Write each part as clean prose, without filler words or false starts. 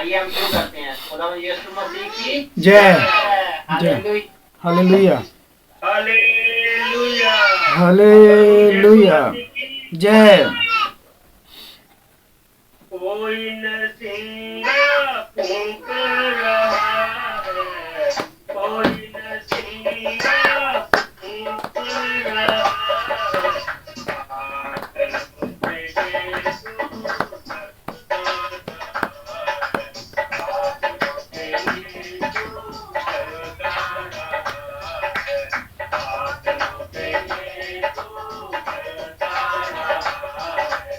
आइए हम शुरू करते हैं। खुदा यीशु मसीह की जय हालेलुया हालेलुया हालेलुया हालेलुया जय। कोई न सिंगा फूंक रहा है, कोई न सिंगा फूंक रहा है। आत्म पे यीशु चलता रहा है, आत्म पे यीशु चलता रहा है, आत्म पे यीशु चलता रहा है,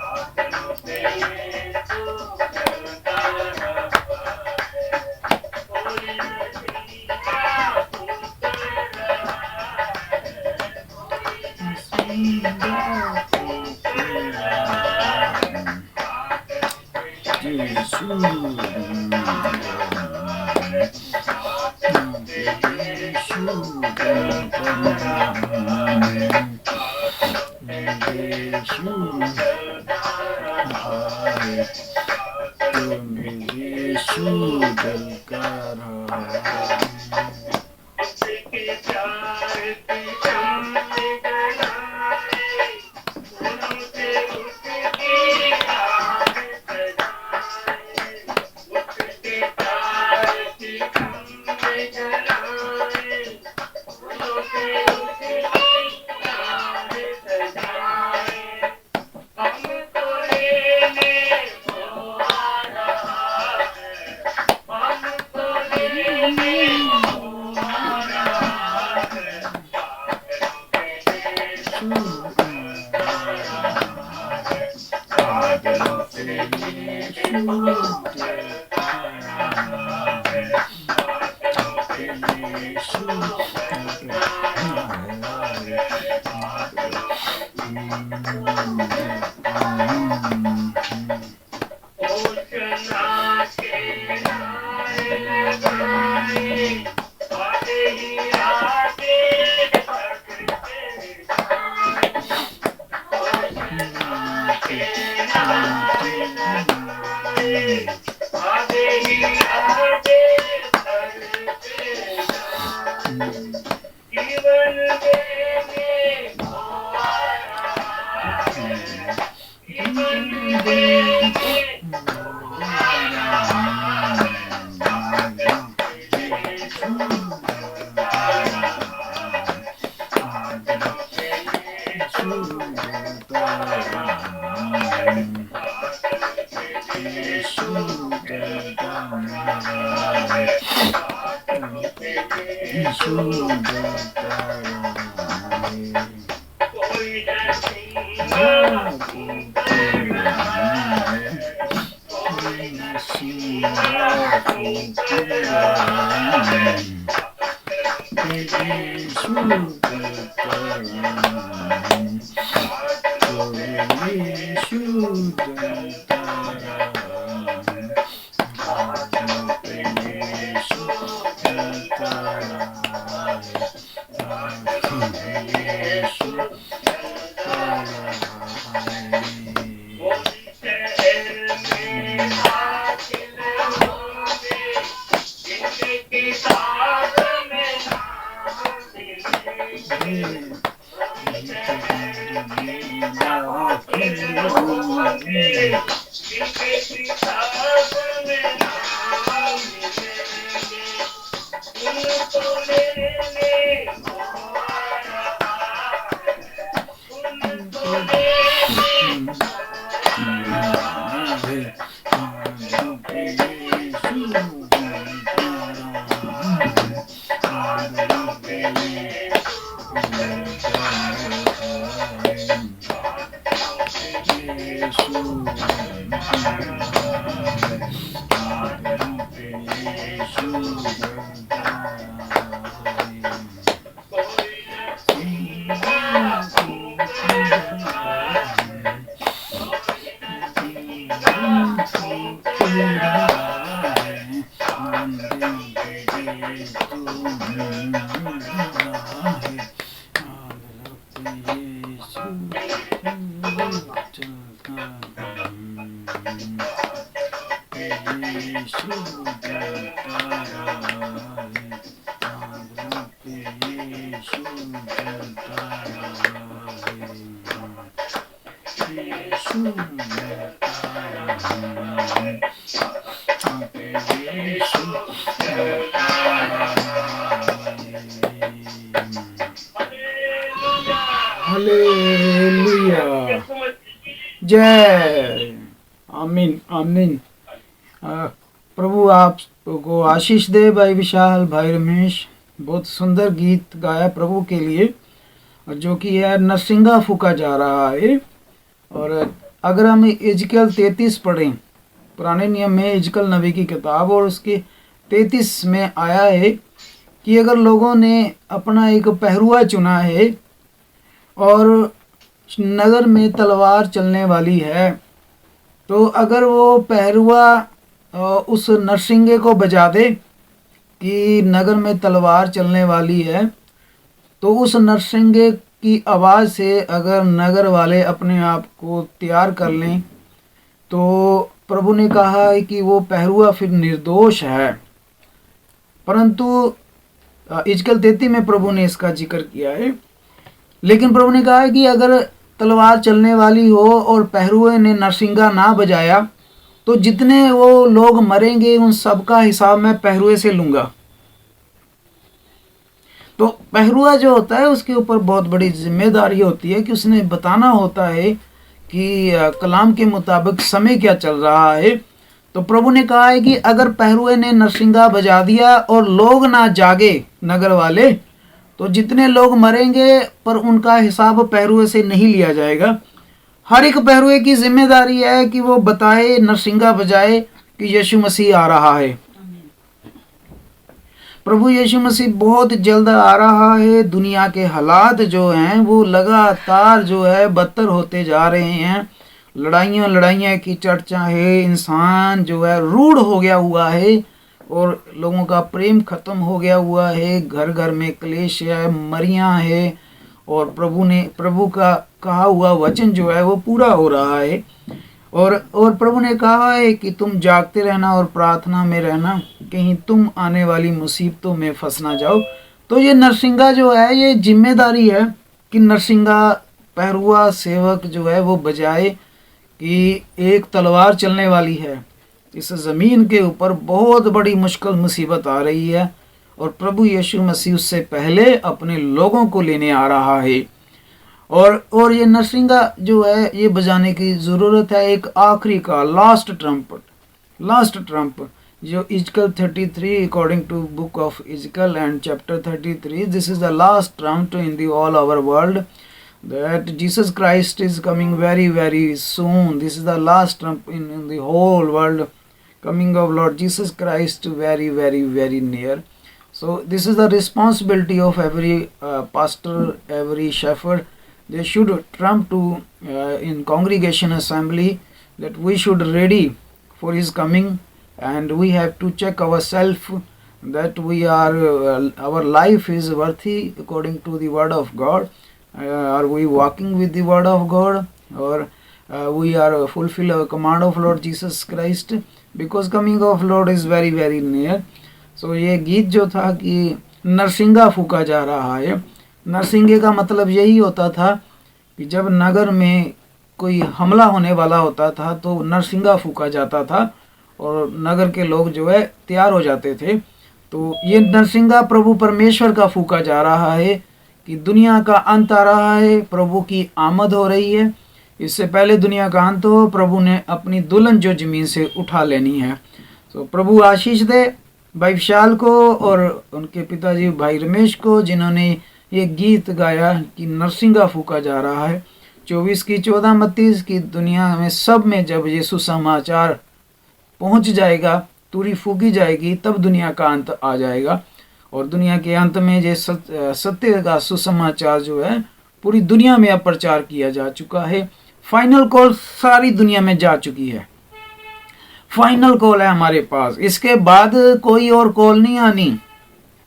आत्म पे यीशु चलता रहा है। कोई न सिंगा फूंक रहा है, कोई न सिंगा फूंक रहा है। उसके प्यार की जलाए, उनसे उसकी याद सजाए, उसके प्यार की जलाए, उनसे उसकी याद सजाए। हमको लेने वो आ रहा है, हमको लेने वो आ रहा है। बादलों पे यीशु चलता रहा है, बादलों पे यीशु चलता रहा है, बादलों पे यीशु चलता रहा है, बादलों घोषणा के नारे लगाए, आगे ही आगे बढ़ते जाएं। घोषणा के नारे लगाए, आगे ही आगे बढ़ते जाएं। जीवन देने को आ रहा है, जीवन देने को आ रहा है। बादलों पे यीशु चलता रहा है, बादलों पे यीशु चलता रहा है, बादलों पे यीशु चलता रहा है, बादलों पे यीशु चलता रहा है। कोई न सिंगा फूंक रहा है, कोई न सिंगा फूंक रहा है, यीशु चलता रहा है, यीशु चलता रहा है, बादलों पे यीशु चलता रहा है, बादलों पे यीशु चलता रहा है। वो शहर में दाखिल होंगे, जिनके किताब में नाम लिखेंगे। वो शहर में दाखिल होंगे, जिनके किताब में नाम लिखेंगे। उनको लेने को आ रहा है, उनको लेने को आ रहा है। बादलों पे यीशु चलता रहा है, बादलों पे यीशु चलता रहा है, बादलों पे यीशु चलता रहा है, बादलों पे यीशु चलता रहा है। कोई न सिंगा फूंक रहा है, कोई न सिंगा फूंक रहा है, पे यीशु जलता रहे, आगों पे यीशु जलता रहे, यीशु जलता रहे, आगों पे यीशु जलता रहे। हालेलुया। जय। आमीन आमीन। प्रभु आपको आशीष दे। भाई विशाल, भाई रमेश, बहुत सुंदर गीत गाया प्रभु के लिए, और जो कि है नरसिंगा फूका जा रहा है। और अगर हम इजकल 33 पढ़ें, पुराने नियम में इजकल नबी की किताब, और उसके 33 में आया है कि अगर लोगों ने अपना एक पहरुआ चुना है और नगर में तलवार चलने वाली है, तो अगर वो पहरुआ उस नरसिंगे को बजा दे कि नगर में तलवार चलने वाली है, तो उस नरसिंगे की आवाज़ से अगर नगर वाले अपने आप को तैयार कर लें, तो प्रभु ने कहा है कि वो पहरुआ फिर निर्दोष है। परंतु इजकल 33 में प्रभु ने इसका जिक्र किया है। लेकिन प्रभु ने कहा है कि अगर तलवार चलने वाली हो और पहरुए ने नरसिंगा ना बजाया, तो जितने वो लोग मरेंगे उन सब का हिसाब मैं पहरुए से लूँगा। तो पहरुआ जो होता है उसके ऊपर बहुत बड़ी जिम्मेदारी होती है कि उसने बताना होता है कि कलाम के मुताबिक समय क्या चल रहा है। तो प्रभु ने कहा है कि अगर पहरुए ने नरसिंगा बजा दिया और लोग ना जागे नगर वाले, तो जितने लोग मरेंगे पर उनका हिसाब पहरुए से नहीं लिया जाएगा। हर एक पहरुए की जिम्मेदारी है कि वो बताए, नरसिंगा बजाए कि यीशु मसीह आ रहा है। प्रभु यीशु मसीह बहुत जल्द आ रहा है। दुनिया के हालात जो हैं वो लगातार जो है बदतर होते जा रहे हैं। लड़ाइयाँ की चर्चा है। इंसान जो है रूढ़ हो गया हुआ है और लोगों का प्रेम खत्म हो गया हुआ है। घर घर में क्लेश है, मरियाँ है, और प्रभु का कहा हुआ वचन जो है वो पूरा हो रहा है। और प्रभु ने कहा है कि तुम जागते रहना और प्रार्थना में रहना, कहीं तुम आने वाली मुसीबतों में फंस ना जाओ। तो ये नरसिंगा जो है ये जिम्मेदारी है कि नरसिंगा पहरुआ सेवक जो है वो बजाए कि एक तलवार चलने वाली है। इस ज़मीन के ऊपर बहुत बड़ी मुश्किल मुसीबत आ रही है और प्रभु यीशु मसीह उससे पहले अपने लोगों को लेने आ रहा है। और ये नरसिंगा जो है ये बजाने की ज़रूरत है। एक आखिरी का लास्ट ट्रम्प जो Ezekiel 33 according to book of Ezekiel and chapter 33, this is the last trump in the all over world that Jesus Christ is coming very very soon. This is the last trump in the whole world, coming of Lord Jesus Christ very very very near. So this is the responsibility of every pastor, every shepherd. They should trump to in congregation assembly that we should ready for his coming, and we have to check ourselves that we are our life is worthy according to the word of God. Are we walking with the word of God, or we are fulfill our command of Lord Jesus Christ, because coming of Lord is very very near. So ये गीत जो था कि नरसिंगा फूका जा रहा है, नरसिंगे का मतलब यही होता था कि जब नगर में कोई हमला होने वाला होता था तो नरसिंगा फूका जाता था और नगर के लोग जो है तैयार हो जाते थे। तो ये नरसिंगा प्रभु परमेश्वर का फूका जा रहा है कि दुनिया का अंत आ रहा है, प्रभु की आमद हो रही है। इससे पहले दुनिया का अंत हो, प्रभु ने अपनी दुल्हन जो ज़मीन से उठा लेनी है। तो प्रभु आशीष दे भाई विशाल को और उनके पिताजी भाई रमेश को, जिन्होंने ये गीत गाया कि नरसिंगा फूका जा रहा है। 24 की 14 32 की दुनिया में सब में जब ये सुसमाचार पहुंच जाएगा, तुरी फूकी जाएगी, तब दुनिया का अंत आ जाएगा। और दुनिया के अंत में ये सत्य का सुसमाचार जो है पूरी दुनिया में अब प्रचार किया जा चुका है। फाइनल कॉल सारी दुनिया में जा चुकी है। फाइनल कॉल है हमारे पास। इसके बाद कोई और कॉल नहीं आनी।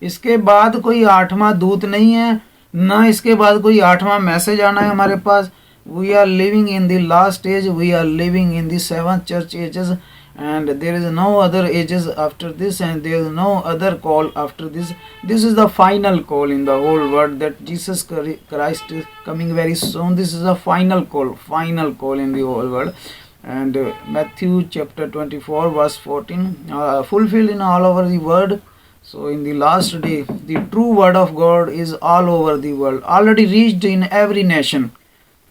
इसके बाद कोई 8वां दूत नहीं है, ना इसके बाद कोई 8वां मैसेज आना है हमारे पास। We are living in the last age, we are living in the 7th church ages, and there is no other ages after this, and there is no other call after this. This is the final call in the whole world, that Jesus Christ is coming very soon. This is a final call in the whole world. And Matthew chapter 24 verse 14 fulfilled in all over the world. So in the last day, the true word of God is all over the world, already reached in every nation.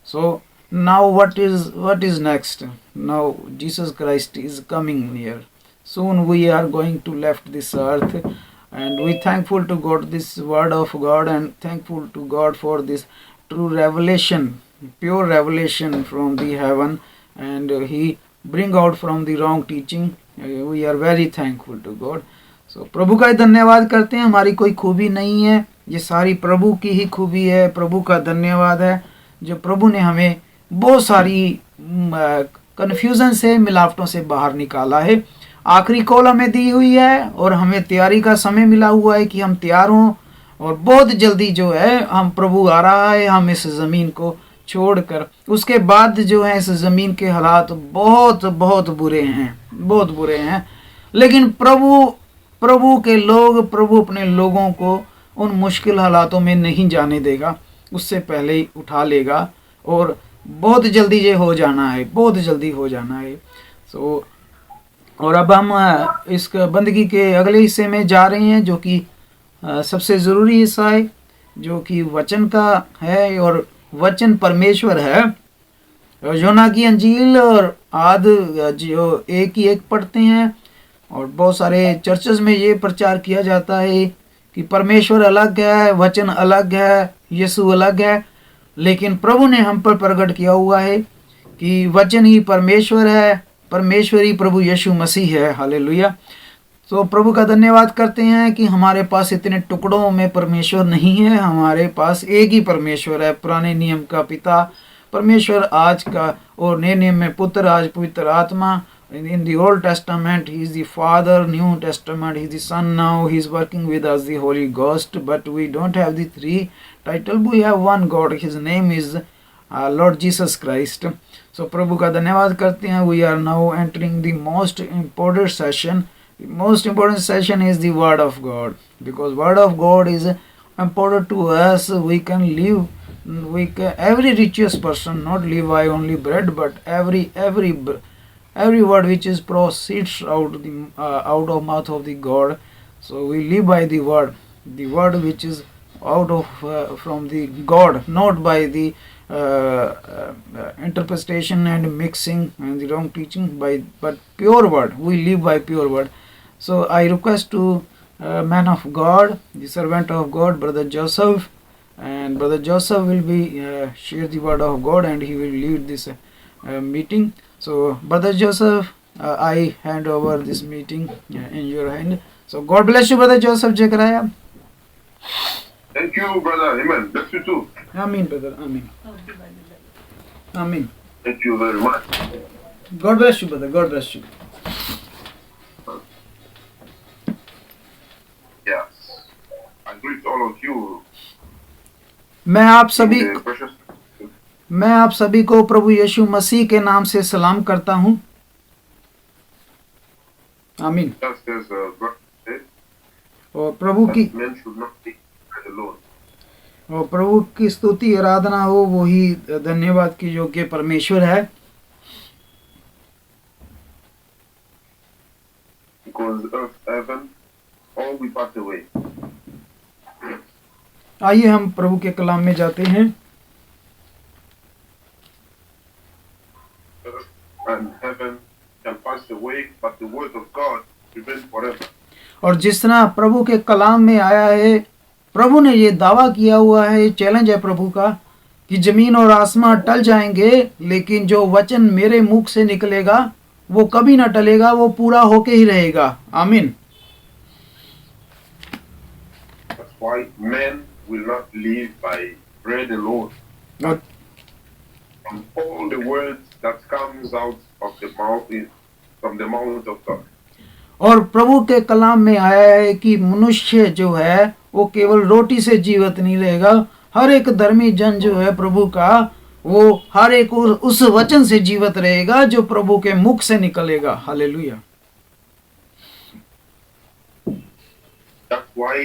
So now what is next? Now Jesus Christ is coming near. Soon we are going to left this earth, and we thankful to God this word of God, and thankful to God for this true revelation, pure revelation from the heaven, and he bring out from the wrong teaching. We are very thankful to God. So प्रभु का धन्यवाद करते हैं. हमारी कोई खूबी नहीं है, ये सारी प्रभु की ही खूबी है. प्रभु का धन्यवाद है जो प्रभु ने हमें बहुत सारी कन्फ्यूज़न से, मिलावटों से बाहर निकाला है. आखिरी कॉल हमें दी हुई है, और हमें तैयारी का समय मिला हुआ है कि हम तैयार हों, और बहुत जल्दी जो है हम प्रभु आ रहा है हम इस ज़मीन को छोड़कर. उसके बाद जो है इस ज़मीन के हालात बहुत बहुत बुरे हैं, बहुत बुरे हैं. लेकिन प्रभु के लोग, प्रभु अपने लोगों को उन मुश्किल हालातों में नहीं जाने देगा, उससे पहले ही उठा लेगा, और बहुत जल्दी ये हो जाना है, बहुत जल्दी हो जाना है. सो और अब हम इस बंदगी के अगले हिस्से में जा रहे हैं, जो कि सबसे ज़रूरी हिस्सा है, जो कि वचन का है, और वचन परमेश्वर है. योना की अंजील और आद जो एक ही एक पढ़ते हैं, और बहुत सारे चर्चेस में ये प्रचार किया जाता है कि परमेश्वर अलग है, वचन अलग है, यीशु अलग है. लेकिन प्रभु ने हम पर प्रकट किया हुआ है कि वचन ही परमेश्वर है, परमेश्वर ही प्रभु यीशु मसीह है. हालेलुया. तो प्रभु का धन्यवाद करते हैं कि हमारे पास इतने टुकड़ों में परमेश्वर नहीं है. हमारे पास एक ही परमेश्वर है, पुराने नियम का पिता परमेश्वर आज का, और नए नियम में पुत्र आज पवित्र आत्मा. In the Old Testament, He is the Father. New Testament, He is the Son. Now He is working with us, the Holy Ghost. But we don't have the three title. We have one God. His name is Lord Jesus Christ. So प्रभु का धन्यवाद करते हैं. We are now entering the most important session. The most important session is the Word of God, because Word of God is important to us. We can live. Every righteous person not live by only bread, but every word which is proceeds out of mouth of the God. So we live by the word which is out of from the God, not by the interpretation and mixing and the wrong teaching, but pure word. We live by pure word. So I request to man of God, the servant of God, Brother Joseph, and Brother Joseph will be share the word of God, and he will lead this meeting. So Brother Joseph, I hand over this meeting in your hand. So God bless you, Brother Joseph Jekaraya. Thank you, brother. Amen. Bless you too. Amen, brother. Amen. Amen. Thank you very much. God bless you, brother. God bless you. Yes. I greet all of you. मैं आप सभी in the precious. मैं आप सभी को प्रभु यीशु मसीह के नाम से सलाम करता हूँ. आमीन. Just as brother said, और प्रभु की that men should not be bread alone. और प्रभु की स्तुति आराधना हो, वही धन्यवाद की योग्य परमेश्वर है. Because earth, heaven, all will pass away. आइए हम प्रभु के कलाम में जाते हैं. Earth and heaven can pass away, but the word of God remains forever. और जिस तरह प्रभु के कलाम में आया है, प्रभु ने ये दावा किया हुआ है, चैलेंज है प्रभु का, कि जमीन और आसमान टल जाएंगे, लेकिन जो वचन मेरे मुख से निकलेगा वो कभी ना टलेगा, वो पूरा होके ही रहेगा. आमीन. That's why men will not live by bread alone. और From all the words that comes out of the mouth from the mouth of God. और प्रभु के कलाम में आया है कि मनुष्य जो है वो केवल रोटी से जीवित नहीं रहेगा. हर एक धर्मी जन जो है प्रभु का, वो हर एक उस वचन से जीवित रहेगा जो प्रभु के मुख से निकलेगा। Hallelujah. That's why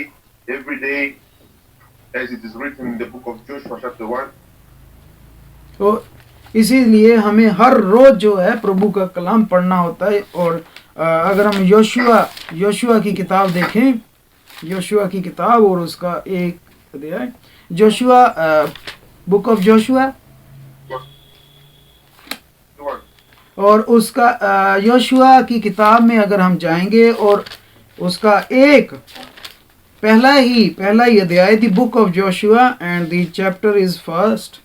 every day, as it is written in the book of Joshua chapter 1, तो इसीलिए हमें हर रोज जो है प्रभु का कलाम पढ़ना होता है। और अगर हम योशुआ की किताब देखें, योशुआ की किताब और उसका एक अध्याय, जोशुआ, बुक ऑफ जोशुआ, और उसका योशुआ की किताब में अगर हम जाएंगे और उसका एक पहला ही अध्याय, the book of Joshua and the chapter is first.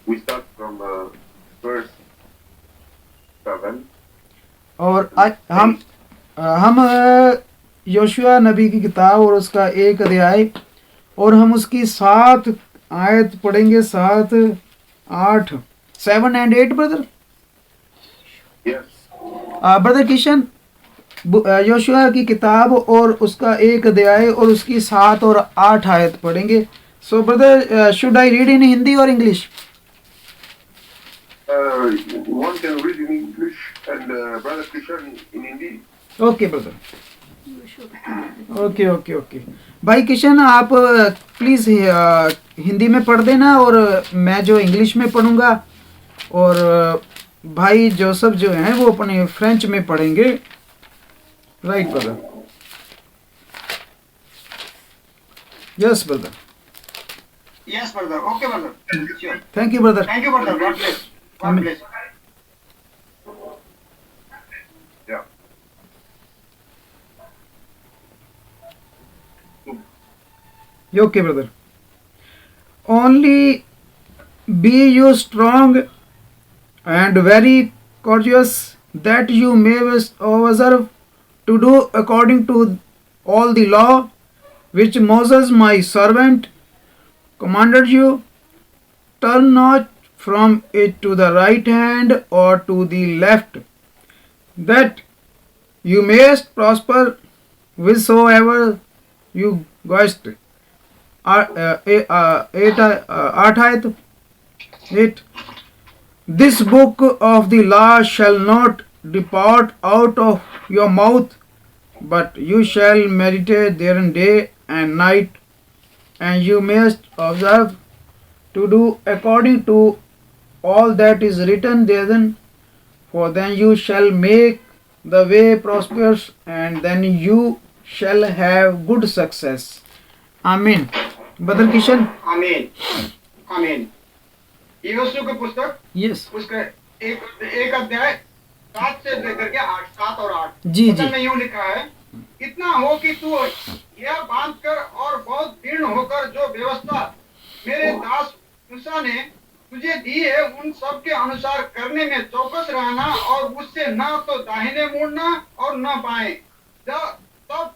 we start from verse 7. और हम योशुआ नबी की किताब और उसका एक अध्याय और हम उसकी 7 आयत पढ़ेंगे, 7, 8, 7 and 8 brother. Yes. Brother Kishan, Joshua की किताब और उसका एक अध्याय और उसकी 7 और 8 आयत पढ़ेंगे। सो brother, should I read in Hindi और English? One can read in English and Brother Kishan in Hindi. Okay brother, okay. भाई किशन, आप प्लीज़ हिंदी में पढ़ देना और मैं जो इंग्लिश में पढ़ूंगा, और भाई जोसेफ जो हैं वो अपने फ्रेंच में पढ़ेंगे। Right brother? Yes brother. Yes, brother. Okay, brother. Sure. Thank you brother. Thank you, brother. God bless. God Amen. bless. Yeah. Okay, brother. Only be you strong and very courageous, that you may observe to do according to all the law which Moses my servant commanded you. Turn not from it to the right hand or to the left, that you mayest prosper whithersoever you goest. 8. This book of the law shall not depart out of your mouth, but you shall meditate therein day and night, and you must observe to do according to all that is written therein, for then you shall make the way prosperous, and then you shall have good success. Amen. Brother Kishan? Amen. Amen. यहोशू की पुस्तक, yes, उसका एक अध्याय 7 से लेकर के 8, 7 और 8 जी। में यूं लिखा है, इतना हो कि तू यह बांध कर और बहुत दृढ़ होकर जो व्यवस्था मेरे दास मूसा ने तुझे दी है, उन सब के अनुसार करने में चौकस रहना, और उससे न तो दाहिने मुड़ना और न बाएं। तब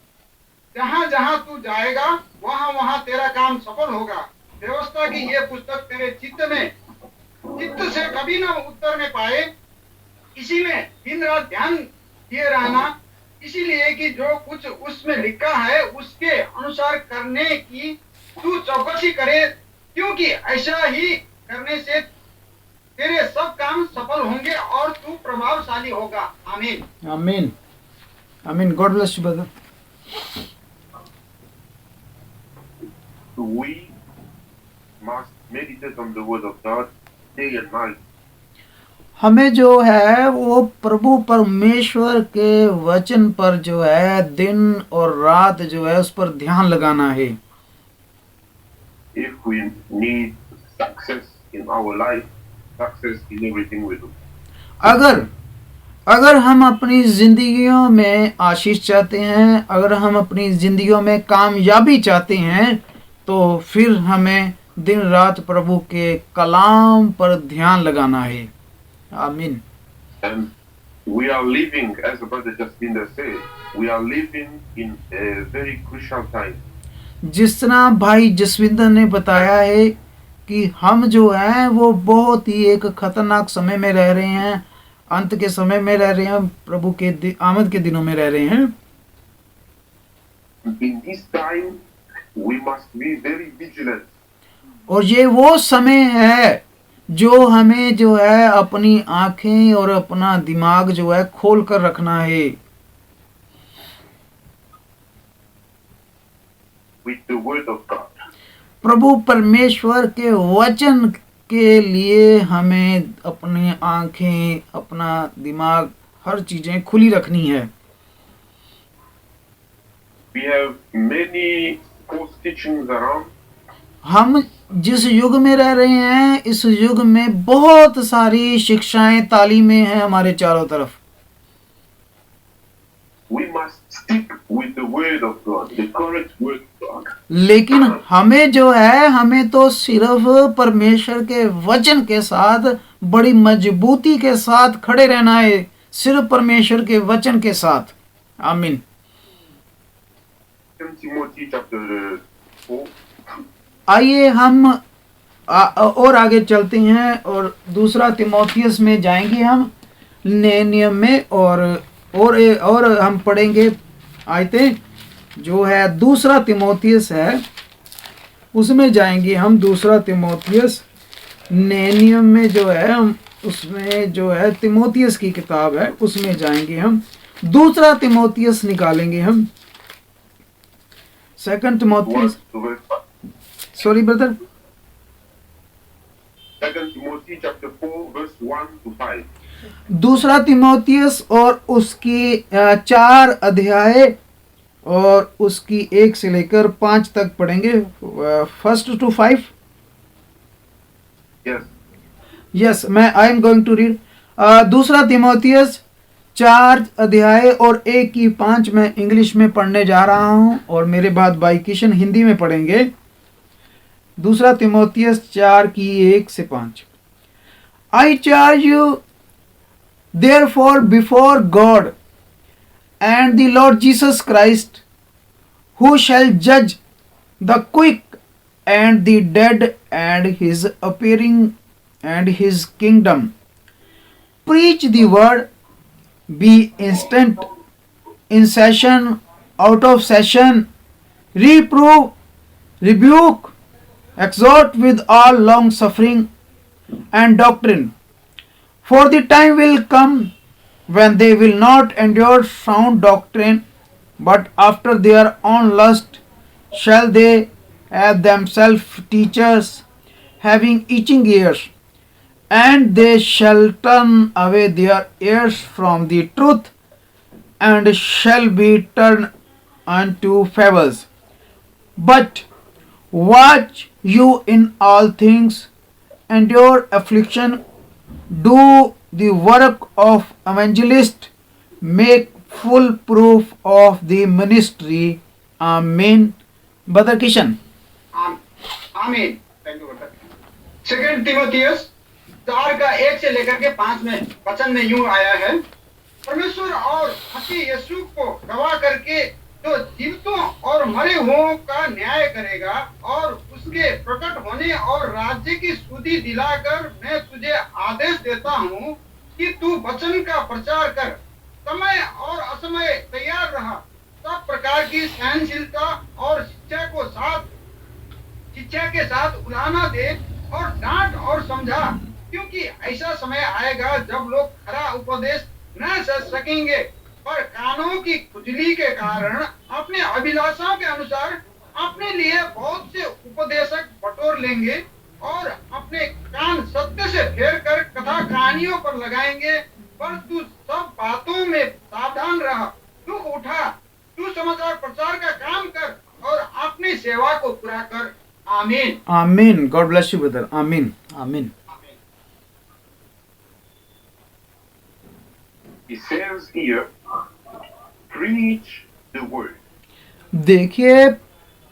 जहाँ जहाँ तू जाएगा वहाँ वहाँ तेरा काम सफल होगा। व्यवस्था की ये पुस्तक तेरे चित्त से कभी न उतरने पाए, इसी में दिन रात ध्यान दिए रहना, इसीलिए कि जो कुछ उसमें लिखा है उसके अनुसार करने की तू चौकसी करे, क्योंकि ऐसा ही करने से तेरे सब काम सफल होंगे और तू प्रभावशाली होगा। आमीन। आमीन। आमीन। God bless you brother. We must meditate on the word of God day and night. हमें जो है वो प्रभु परमेश्वर के वचन पर जो है दिन और रात जो है उस पर ध्यान लगाना है। If we need success in our life, success in everything we do. अगर हम अपनी जिंदगियों में आशीष चाहते हैं, अगर हम अपनी जिंदगियों में कामयाबी चाहते हैं, तो फिर हमें दिन रात प्रभु के कलाम पर ध्यान लगाना है। आमीन। And we are living, as the brother Jacinda said, we are living in a very crucial time. जिस तरह भाई जसविंदर ने बताया है कि हम जो हैं वो बहुत ही एक खतरनाक समय में रह रहे हैं। अंत के समय में रह रहे हैं, प्रभु के आमद के दिनों में रह रहे हैं। In this time, we must be very vigilant. और ये वो समय है जो हमें जो है अपनी आंखें और अपना दिमाग जो है खोल कर रखना है। With the word of God. प्रभु परमेश्वर के वचन के लिए हमें अपनी आंखें, अपना दिमाग, हर चीजें खुली रखनी है। We have many false teachings around. हम जिस युग में रह रहे हैं, इस युग में बहुत सारी शिक्षाएं, तालीमें हैं हमारे चारों तरफ। We must stick with the word of God, the correct word of God. लेकिन हमें जो है, हमें तो सिर्फ परमेश्वर के वचन के साथ बड़ी मजबूती के साथ खड़े रहना है, सिर्फ परमेश्वर के वचन के साथ। आमीन। 2 Timothy chapter 4. आइए हम और आगे चलते हैं और दूसरा तिमोथियस में जाएंगे हम, नए नियम में, और हम पढ़ेंगे आयतें जो है दूसरा तिमोथियस है, उसमें जाएंगे हम। दूसरा तिमोथियस नए नियम में जो है, हम उसमें जो है तिमोथियस की किताब है, उसमें जाएंगे हम। दूसरा तिमोथियस निकालेंगे हम। 2 Timothy, 1 to verse 5. Sorry brother, 2 Timothy chapter 4 verse 1 to 5. दूसरा तिमोथियस और उसकी 4 अध्याय और उसकी 1 से लेकर 5 तक पढ़ेंगे। 1 to 5। Yes. यस, मैं I am going to read. दूसरा तिमोथियस 4 अध्याय और 1 की 5 मैं इंग्लिश में पढ़ने जा रहा हूं और मेरे बाद भाई किशन हिंदी में पढ़ेंगे। दूसरा तिमोथियस 4 की 1 से 5। आई charge you therefore before God and the Lord Jesus Christ, who shall judge the quick and the dead and his appearing and his kingdom. Preach the word, be instant, in session, out of session, reprove, rebuke, exhort with all long suffering and doctrine. For the time will come when they will not endure sound doctrine, but after their own lust shall they have themselves teachers, having itching ears, and they shall turn away their ears from the truth, and shall be turned unto fables. But watch you in all things, endure affliction, do the work of evangelist, make full proof of the ministry. Amen. Brother Kishan. आमीन। Thank you brother. 2 Timothy 4 का 1 से लेकर के 5 में वचन में यूं आया है, परमेश्वर और मसीह यीशु को गवाह करके जो जीवितों और मरे हुओं का न्याय करेगा और उसके प्रकट होने और राज्य की सुधि दिलाकर मैं तुझे आदेश देता हूँ कि तू वचन का प्रचार कर, समय और असमय तैयार रहा, सब प्रकार की सहनशीलता और शिक्षा के साथ उलाहना दे और डांट और समझा, क्योंकि ऐसा समय आएगा जब लोग खरा उपदेश न सह सकेंगे, पर कानों की खुजली के कारण अपने अभिलाषाओं के अनुसार अपने लिए बहुत से उपदेशक बटोर लेंगे और अपने कान सत्य से फेर कर कथा कहानियों पर लगाएंगे। पर तू सब बातों में सावधान रह, तू उठा, तू समाचार प्रचार का काम कर और अपनी सेवा को पूरा कर। आमीन। आमीन। God bless you brother. आमीन। आमीन। He says here, preach the word. देखिए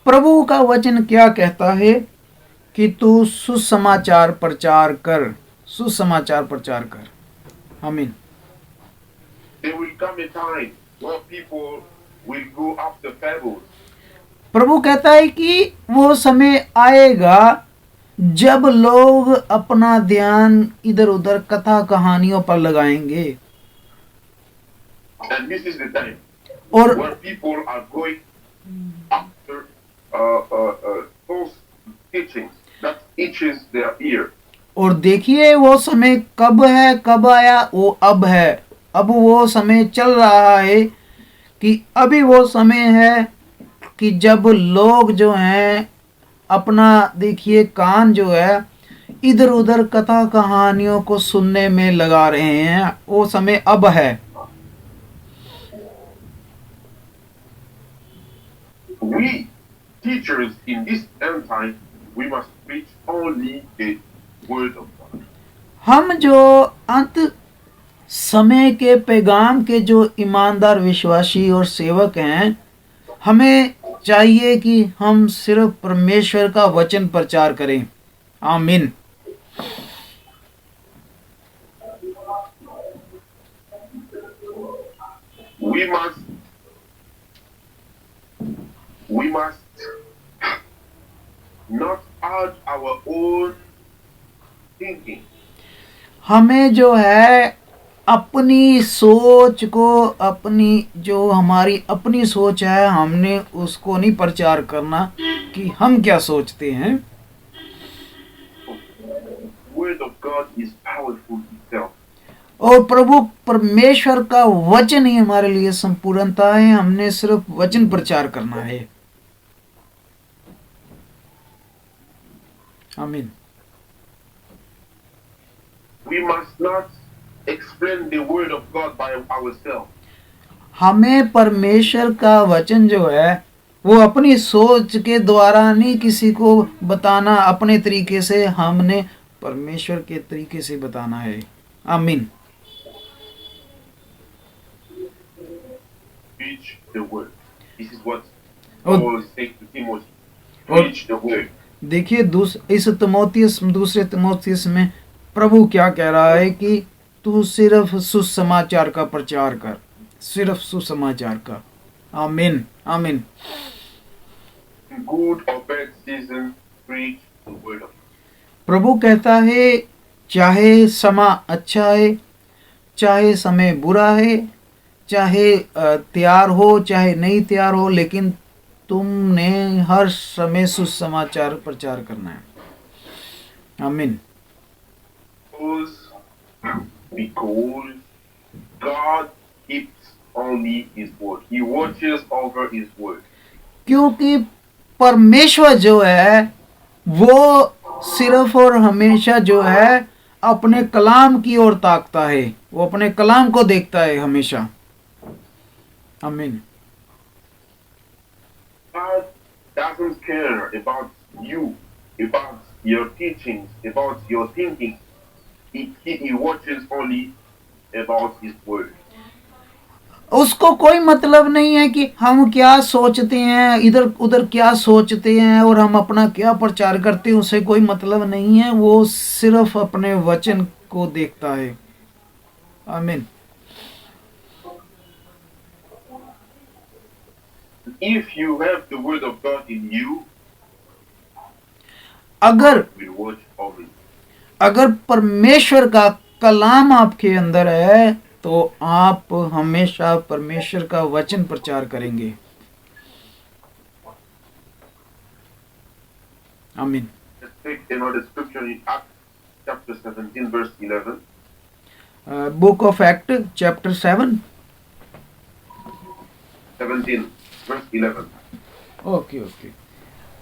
प्रभु का वचन क्या कहता है कि तू सुसमाचार प्रचार कर, सुसमाचार प्रचार कर। आमीन। There will come a time where people will go after fables. प्रभु कहता है कि वो समय आएगा जब लोग अपना ध्यान इधर उधर कथा कहानियों पर लगाएंगे And this is the time और where people are going after false teachings that itches their ear. और देखिए वो समय कब है, कब आया, वो अब है। अब वो समय चल रहा है कि अभी वो समय है कि जब लोग जो हैं अपना देखिए कान जो है इधर उधर कथा कहानियों को सुनने में लगा रहे हैं। वो समय अब है। We teachers in this end time, we must preach only the word of God. हम जो अंत समय के पैगाम के जो ईमानदार विश्वासी और सेवक हैं, हमें चाहिए कि हम सिर्फ परमेश्वर का वचन प्रचार करें। आमीन। We must not add our own thinking. हमें जो है अपनी सोच को, अपनी जो हमारी अपनी सोच है, हमने उसको नहीं प्रचार करना कि हम क्या सोचते हैं। Word of God is powerful itself. और प्रभु परमेश्वर का वचन ही हमारे लिए संपूर्णता है। हमने सिर्फ वचन प्रचार करना है। आमीन। We must not explain the word of God by ourselves. हमें परमेश्वर का वचन जो है वो अपनी सोच के द्वारा नहीं किसी को बताना, अपने तरीके से हमने परमेश्वर के तरीके से बताना है। आमीन। Preach the word. This is what Paul is saying to Timothy. Preach the word. देखिए इस दूसरे तिमोथियस में प्रभु क्या कह रहा है कि तू सिर्फ सुसमाचार का प्रचार कर, सिर्फ सुसमाचार का। आमीन। आमीन। Good or bad season, preach the word of God. प्रभु कहता है चाहे समा अच्छा है, चाहे समय बुरा है, चाहे तैयार हो चाहे नहीं तैयार हो, लेकिन तुमने हर समय सुसमाचार प्रचार करना है। आमीन। Because God keeps only His word. He watches over His word. क्योंकि परमेश्वर जो है वो सिर्फ और हमेशा जो है अपने कलाम की ओर ताकता है, वो अपने कलाम को देखता है हमेशा। आमीन। God doesn't care about you, about your teachings, about your thinking. He watches only about His word. उसको कोई मतलब नहीं है कि हम क्या सोचते हैं, इधर उधर क्या सोचते हैं और हम अपना क्या प्रचार करते हैं, उसे कोई मतलब नहीं है। वो सिर्फ अपने वचन को देखता है। आमीन। If you have the word of God in you, अगर will watch over you. अगर परमेश्वर का कलाम आपके अंदर है तो आप हमेशा परमेश्वर का वचन प्रचार करेंगे। आमीन। Let's take another scripture in Acts chapter 17 verse 11. Book of act chapter 7। 17 verse 11. Okay.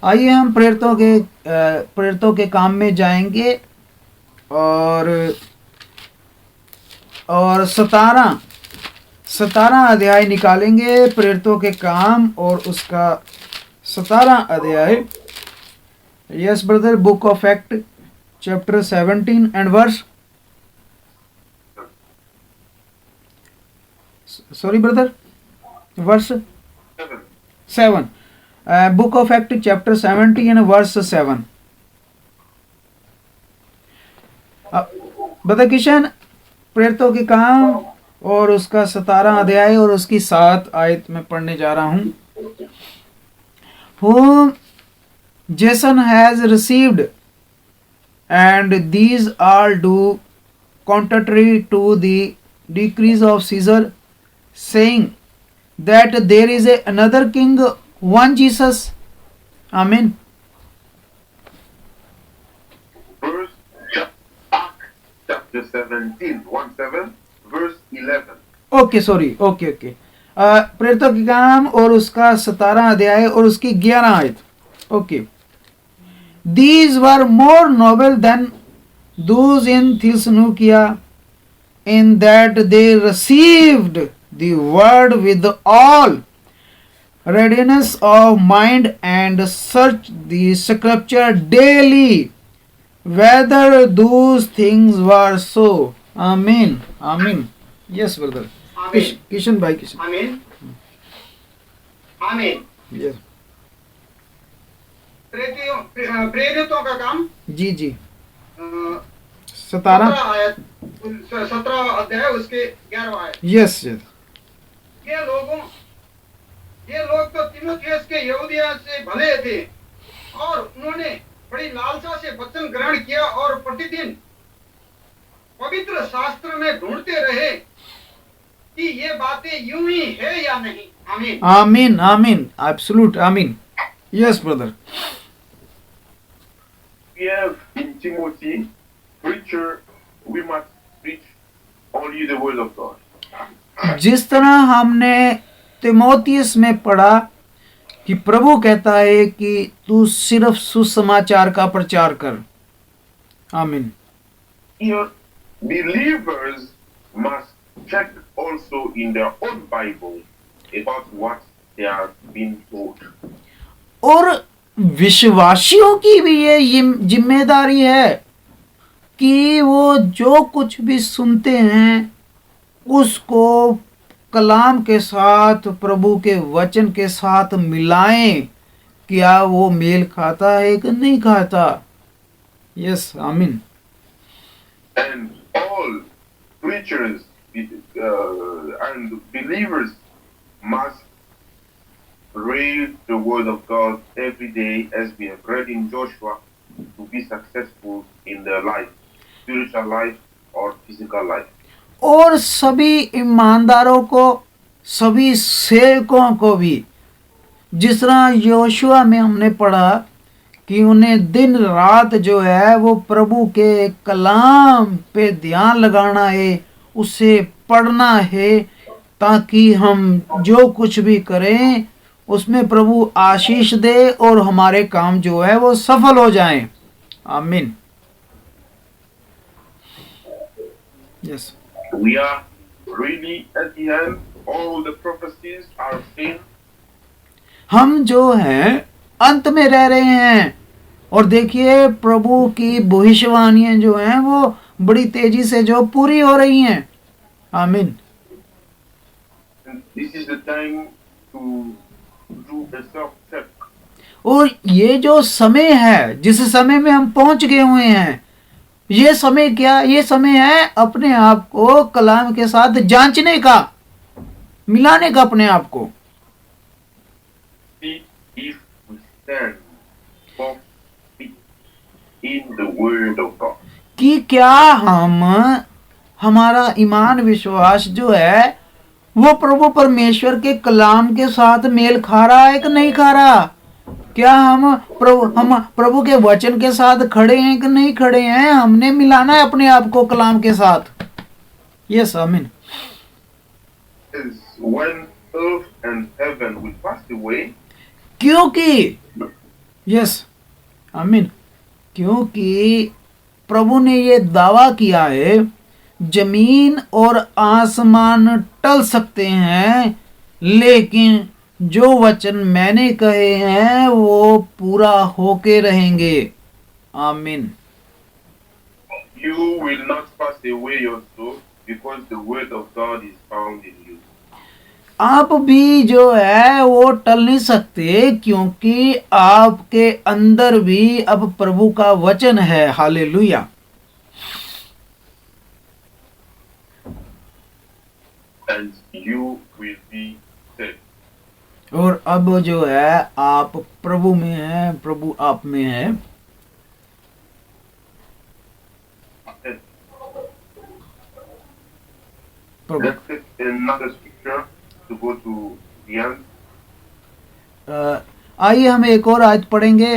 आइए हम प्रेरितों के काम में जाएंगे और 17 अध्याय निकालेंगे प्रेरितों के काम और उसका 17 अध्याय। Yes brother, book of act chapter 17 and verse, sorry brother, verse 7। Book of act chapter 17 and verse 7। Brother Kishan, प्रेरितों के काम और उसका 17 अध्याय और उसकी 7 आयत में पढ़ने जा रहा हूं। Whom Jason has received and these all do contrary to the decrees of Caesar, saying that there is another king, one Jesus. Amen. Verse Acts chapter 17, 1:7, verse 11. Okay sorry, okay okay, प्रेरितों के काम और उसका 17 अध्याय और उसकी 11 आयत. Okay. These were more noble than those in Thessalonica, in that they received the word with all readiness of mind and searched the scripture daily whether those things were so. Amen. Amen. Yes, brother. आमीन Kishan bhai, Kishan. आमीन आमीन. Yes. प्रेरितों का काम जी जी. 17 17. आयत 17 अध्याय उसके 11 आयत. Yes, yes. ये लोग तो तीमुथियुस के यहूदिया से भले थे और उन्होंने बड़ी लालसा से वचन ग्रहण किया और प्रतिदिन पवित्र शास्त्र में ढूंढते रहे कि ये बातें यूं ही है या नहीं. आमीन. Amen. Amen. Absolute. Amen. Yes, brother. We have in Timothy, preacher, we must preach only the word of God. जिस तरह हमने तिमोथियस में पढ़ा कि प्रभु कहता है कि तू सिर्फ सुसमाचार का प्रचार कर. आमीन. Here, believers must check also in their own Bible about what they are being taught. और विश्वासियों की भी ये जिम्मेदारी है कि वो जो कुछ भी सुनते हैं उसको कलाम के साथ, प्रभु के वचन के साथ मिलाएं. क्या वो मेल खाता है कि नहीं खाता. यस. आमीन. And all preachers and believers must read the word of God every day, as we have read in Joshua, to be successful in their life, spiritual life or physical life. और सभी ईमानदारों को, सभी सेवकों को भी, जिस तरह योशुआ में हमने पढ़ा कि उन्हें दिन रात जो है वो प्रभु के कलाम पे ध्यान लगाना है, उसे पढ़ना है, ताकि हम जो कुछ भी करें उसमें प्रभु आशीष दे और हमारे काम जो है वो सफल हो जाएं. आमीन. Yes. We are really at the end. All the prophecies are seen. हम जो हैं अंत में रह रहे हैं और देखिए प्रभु की भविष्यवाणियां जो हैं वो बड़ी तेजी से जो पूरी हो रही हैं. आमीन. And this is the time to do a self-check. और ये जो समय है, जिस समय में हम पहुंच गए हुए हैं, ये समय क्या, ये समय है अपने आप को कलाम के साथ जांचने का, मिलाने का अपने आप को. See if we stand for in the word of God. कि क्या हम, हमारा ईमान विश्वास जो है वो प्रभु परमेश्वर के कलाम के साथ मेल खा रहा है कि नहीं खा रहा. क्या हम प्रभु के वचन के साथ खड़े हैं कि नहीं खड़े हैं. हमने मिलाना है अपने आप को कलाम के साथ. यस. आमीन. When earth and heaven will pass away, क्योंकि यस. आमीन. क्योंकि प्रभु ने ये दावा किया है, जमीन और आसमान टल सकते हैं लेकिन जो वचन मैंने कहे हैं वो पूरा होके रहेंगे. आमीन. you will not pass away also, because the word of God is found in you. आप भी जो है वो टल नहीं सकते क्योंकि आपके अंदर भी अब प्रभु का वचन है. Hallelujah. And you will be saved. और अब जो है आप प्रभु में हैं, प्रभु आप में है. प्रभु। Let's take another scripture to go to the end. आइए हम एक और आयत पढ़ेंगे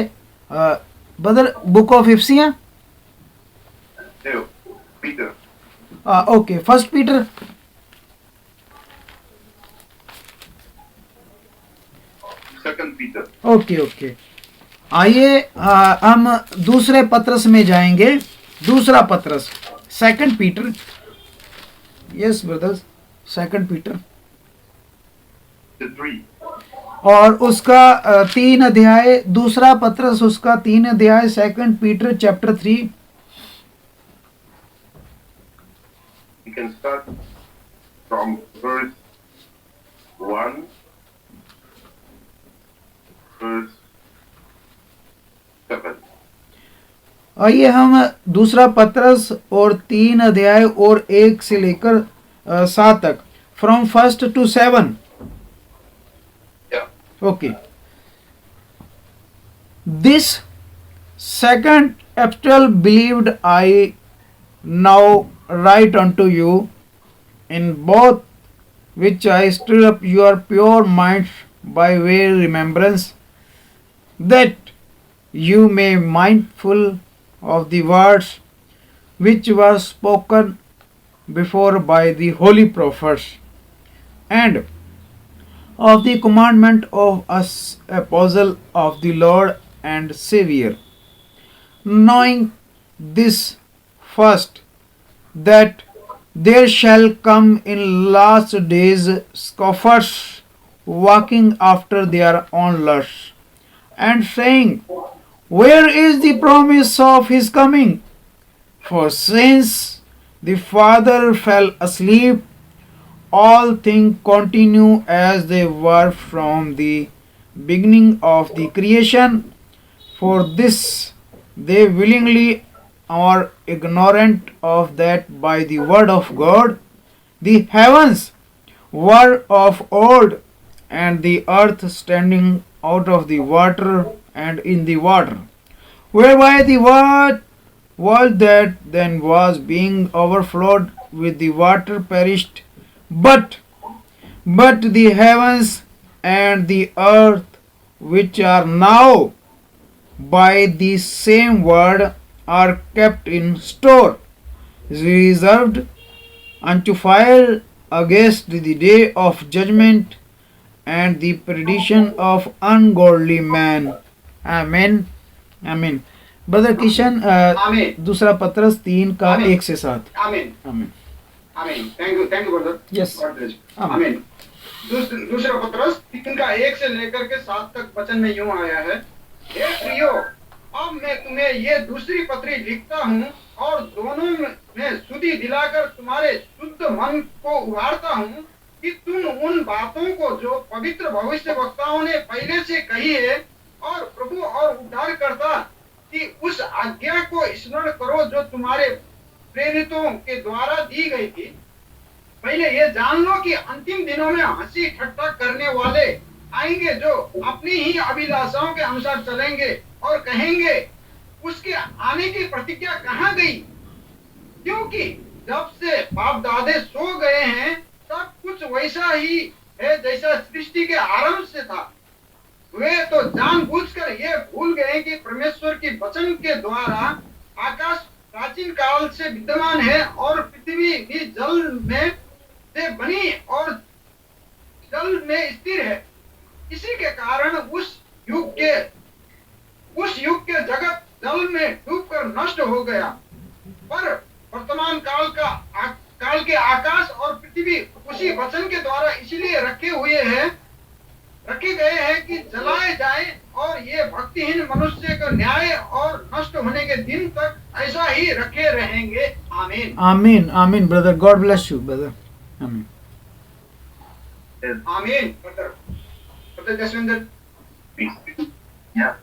ब्रदर, बुक ऑफ इफ्सिया। Theo, Peter, okay, first Peter. Second Peter. Okay okay, आइए हम दूसरे पत्रस में जाएंगे। दूसरा पत्रस, second Peter. Yes brothers, second Peter, The 3. और उसका 3 अध्याय, दूसरा पत्रस उसका 3 अध्याय, second Peter chapter 3। You can start from verse 1, verse 7. आइए हम दूसरा पत्रस और 3 अध्याय और 1 से लेकर 7 तक, from 1 to 7। Yeah. Okay. This second epistle believed I now write unto you, in both which I stir up your pure minds by way remembrance, that you may mindful of the words which were spoken before by the holy prophets, and of the commandment of us apostle of the Lord and Savior, knowing this first, that there shall come in last days scoffers, walking after their own lusts, and saying, where is the promise of his coming? For since the father fell asleep, all things continue as they were from the beginning of the creation. For this they willingly are ignorant of that by the word of God the heavens were of old, and the earth standing out of the water and in the water, whereby the world that then was being overflowed with the water perished, but the heavens and the earth, which are now by the same word, are kept in store, reserved unto fire against the day of judgment and the perdition of ungodly man. Amen. Amen. Brother Kishan, आमीन। दूसरा पत्रस 3 का आमीन। 1 से 7। आमीन। आमीन। आमीन। Thank you brother. Yes. God bless. आमीन। आमीन। दूसरा पत्रस 3 का 1 से लेकर के 7 तक वचन में यूं आया है, हे प्रियो, अब मैं तुम्हें ये दूसरी पत्री लिखता हूँ और दोनों में सुधि दिलाकर तुम्हारे शुद्ध मन को उभारता हूँ कि तुम उन बातों को जो पवित्र भविष्य वक्ताओं ने पहले से कही है और प्रभु और उद्धारकर्ता की उस आज्ञा को स्मरण करो जो तुम्हारे प्रेरितों के द्वारा दी गई थी। पहले ये जान लो कि अंतिम दिनों में हंसी ठट्टा करने वाले आएंगे, जो अपनी ही अभिलाषाओं के अनुसार चलेंगे और कहेंगे, उसके आने की प्रतिज्ञा कहाँ गई? क्योंकि जब से बाप दादे सो गए हैं सब कुछ वैसा ही है जैसा सृष्टि के आरंभ से था। वे तो जानबूझकर ये भूल गए कि परमेश्वर की वचन के द्वारा आकाश प्राचीन काल से विद्यमान है और पृथ्वी भी जल में से बनी और जल में स्थिर है। इसी के कारण उस युग के जगत जल में डूबकर नष्ट हो गया, पर वर्तमान काल के आकाश और पृथ्वी उसी वचन के द्वारा इसलिए रखे गए हैं कि जलाए जाएं, और ये भक्तिहीन मनुष्य का न्याय और नष्ट होने के दिन तक ऐसा ही रखे रहेंगे। आमीन। आमीन। आमीन brother, God bless you brother. आमीन। आमीन। Brother Jaswinder. Yeah.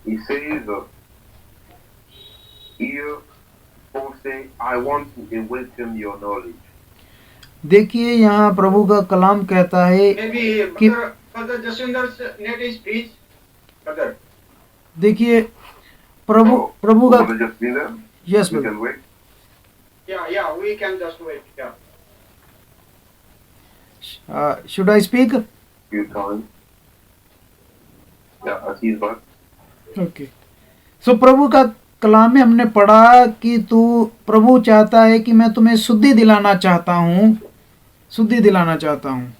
He says, here, Paul saying, I want to awaken your knowledge. देखिए यहाँ प्रभु का कलाम कहता है कि brother Jaswinder net is please brother. देखिए प्रभु का Brother Jasmina, yes you brother. can wait. Yeah, we can just wait. Yeah. Should I speak? Few times. Yeah, as he's back. Okay. So प्रभु का कलाम में हमने पढ़ा कि तू प्रभु चाहता है कि मैं तुम्हें शुद्धि दिलाना चाहता हूँ, शुद्धि दिलाना चाहता हूँ।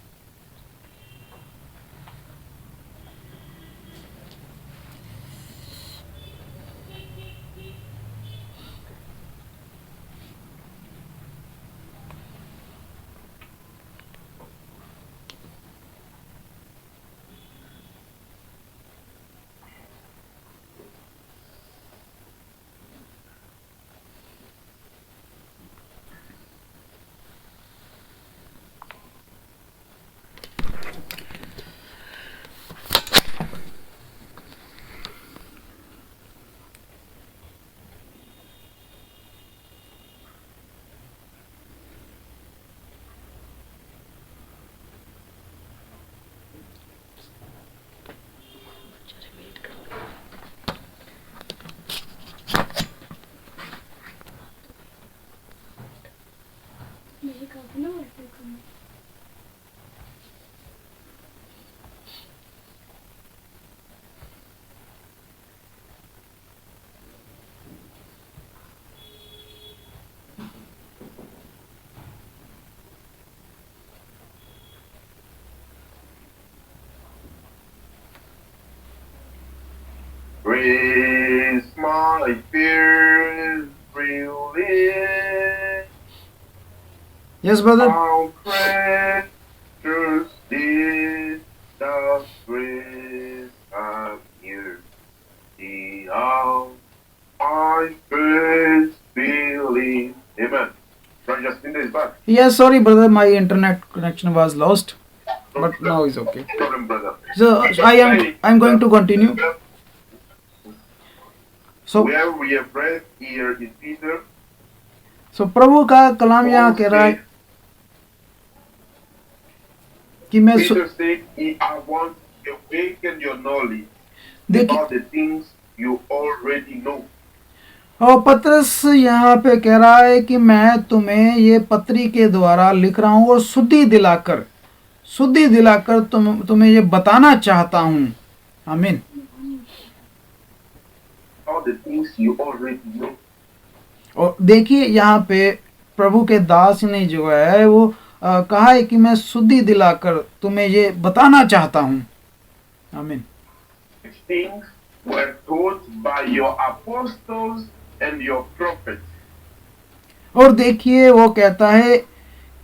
Praise my fears relief. Yes brother. How precious is the grace appear. See how I first believe. Amen. Brother Jacinta is back. Yes, sorry brother, my internet connection was lost, but now is okay. No problem, brother. So I'm going to continue. So Where we have read here is Peter. प्रभु का कलाम यहाँ कह रहा है कि मैं Peter said, I want to awaken your knowledge देखिए, about the things you already know. और पत्रस यहाँ पे कह रहा है कि मैं तुम्हें ये पत्री के द्वारा लिख रहा हूँ और शुद्धि दिलाकर तुम्हें ये बताना चाहता हूँ। आमीन। All the things you already know. और देखिए यहाँ पे प्रभु के दास ने जो है वो कहा है कि मैं शुद्धि दिलाकर तुम्हें ये बताना चाहता हूँ। आमीन। Things were taught by your apostles and your prophets. और देखिए वो कहता है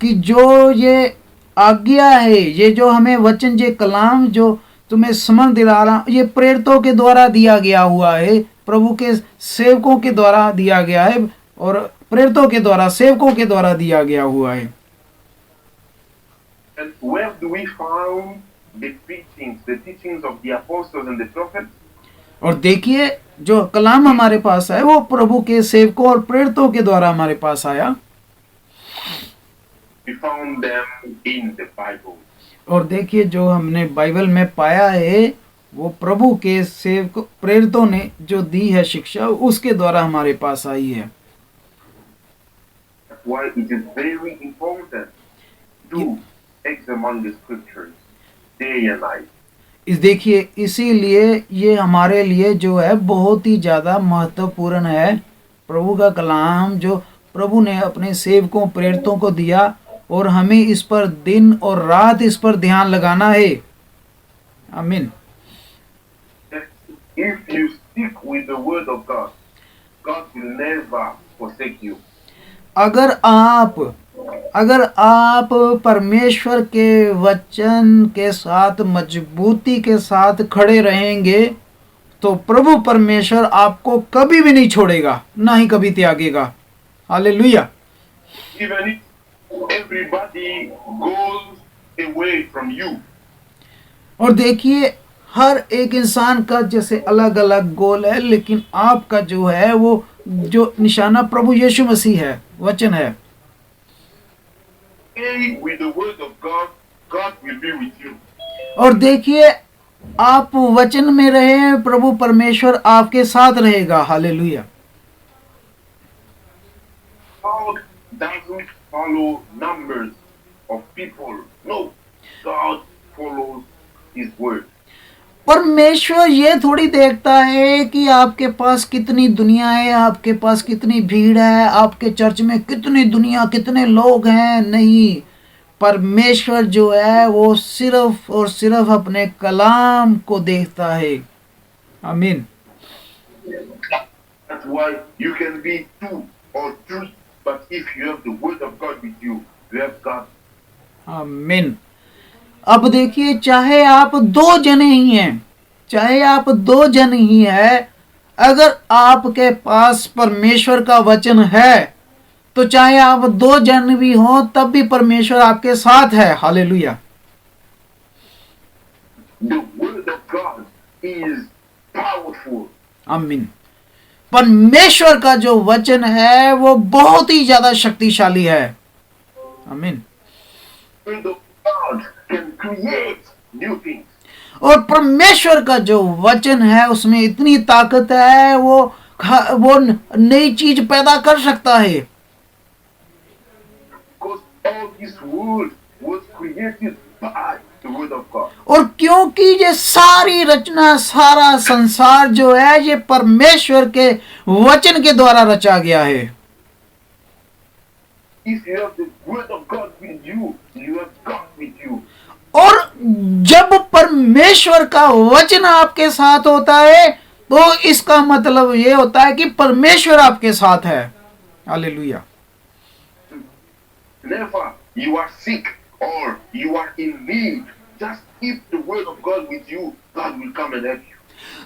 कि जो ये आज्ञा है, ये जो हमें वचन, ये कलाम जो तुम्हें स्मरण दिला रहा, ये प्रेरितों के द्वारा दिया गया हुआ है, प्रभु के सेवकों के द्वारा दिया गया है और प्रेरितों के द्वारा, सेवकों के द्वारा दिया गया हुआ है। And where do we find the teachings of the apostles and the prophets? और देखिए जो कलाम हमारे पास है वो प्रभु के सेवकों और प्रेरितों के द्वारा हमारे पास आया। We found them in the Bible. और देखिए जो हमने बाइबल में पाया है वो प्रभु के सेवक प्रेरितों ने जो दी है शिक्षा, उसके द्वारा हमारे पास आई है। That's why it is very important to examine the scriptures day and night. इस देखिए इसीलिए ये हमारे लिए जो है बहुत ही ज़्यादा महत्वपूर्ण है, प्रभु का कलाम जो प्रभु ने अपने सेवकों प्रेरितों को दिया और हमें इस पर दिन और रात इस पर ध्यान लगाना है। आमीन। If you stick with the word of God, God will never forsake you. अगर आप परमेश्वर के वचन के साथ मजबूती के साथ खड़े रहेंगे तो प्रभु परमेश्वर आपको कभी भी नहीं छोड़ेगा, ना ही कभी त्यागेगा। Hallelujah. Even if everybody goes away from you. और देखिए हर एक इंसान का जैसे अलग अलग गोल है, लेकिन आपका जो है वो जो निशाना प्रभु यीशु मसीह है, वचन है। Stay with the word of God, God will be with you. और देखिए आप वचन में रहे, प्रभु परमेश्वर आपके साथ रहेगा। Hallelujah. How doesn't follow numbers of people. No, God follows His word. परमेश्वर ये थोड़ी देखता है कि आपके पास कितनी दुनिया है, आपके पास कितनी भीड़ है, आपके चर्च में कितनी दुनिया, कितने लोग हैं। नहीं, परमेश्वर जो है वो सिर्फ और सिर्फ अपने कलाम को देखता है। आमीन। That's why you can be two or three, but if you have the word of God with you, you have God. आमीन। अब देखिए, चाहे आप दो जने ही हैं, चाहे आप दो जन ही हैं, अगर आपके पास परमेश्वर का वचन है तो चाहे आप दो जन भी हों तब भी परमेश्वर आपके साथ है। Hallelujah. The word of God is powerful. आमीन। परमेश्वर का जो वचन है वो बहुत ही ज्यादा शक्तिशाली है। आमीन। The word of God can create new things. और परमेश्वर का जो वचन है उसमें इतनी ताकत है, वो नई चीज पैदा कर सकता है। Because all this world was created by the word of God. और क्योंकि ये सारी रचना, सारा संसार जो है ये परमेश्वर के वचन के द्वारा रचा गया है। If you have the word of God with you, you have God with you. और जब परमेश्वर का वचन आपके साथ होता है तो इसका मतलब ये होता है कि परमेश्वर आपके साथ है। Hallelujah. Whenever you are sick or you are in need, just keep the word of God with you. God will come and help you.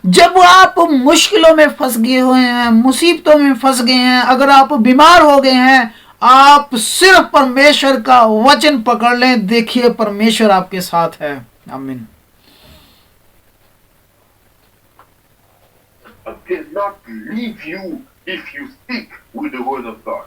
जब आप मुश्किलों में फंस गए हुए हैं, मुसीबतों में फंस गए हैं, अगर आप बीमार हो गए हैं, आप सिर्फ परमेश्वर का वचन पकड़ लें, देखिए परमेश्वर आपके साथ है। आमीन। God cannot leave you if you stick with the word of God.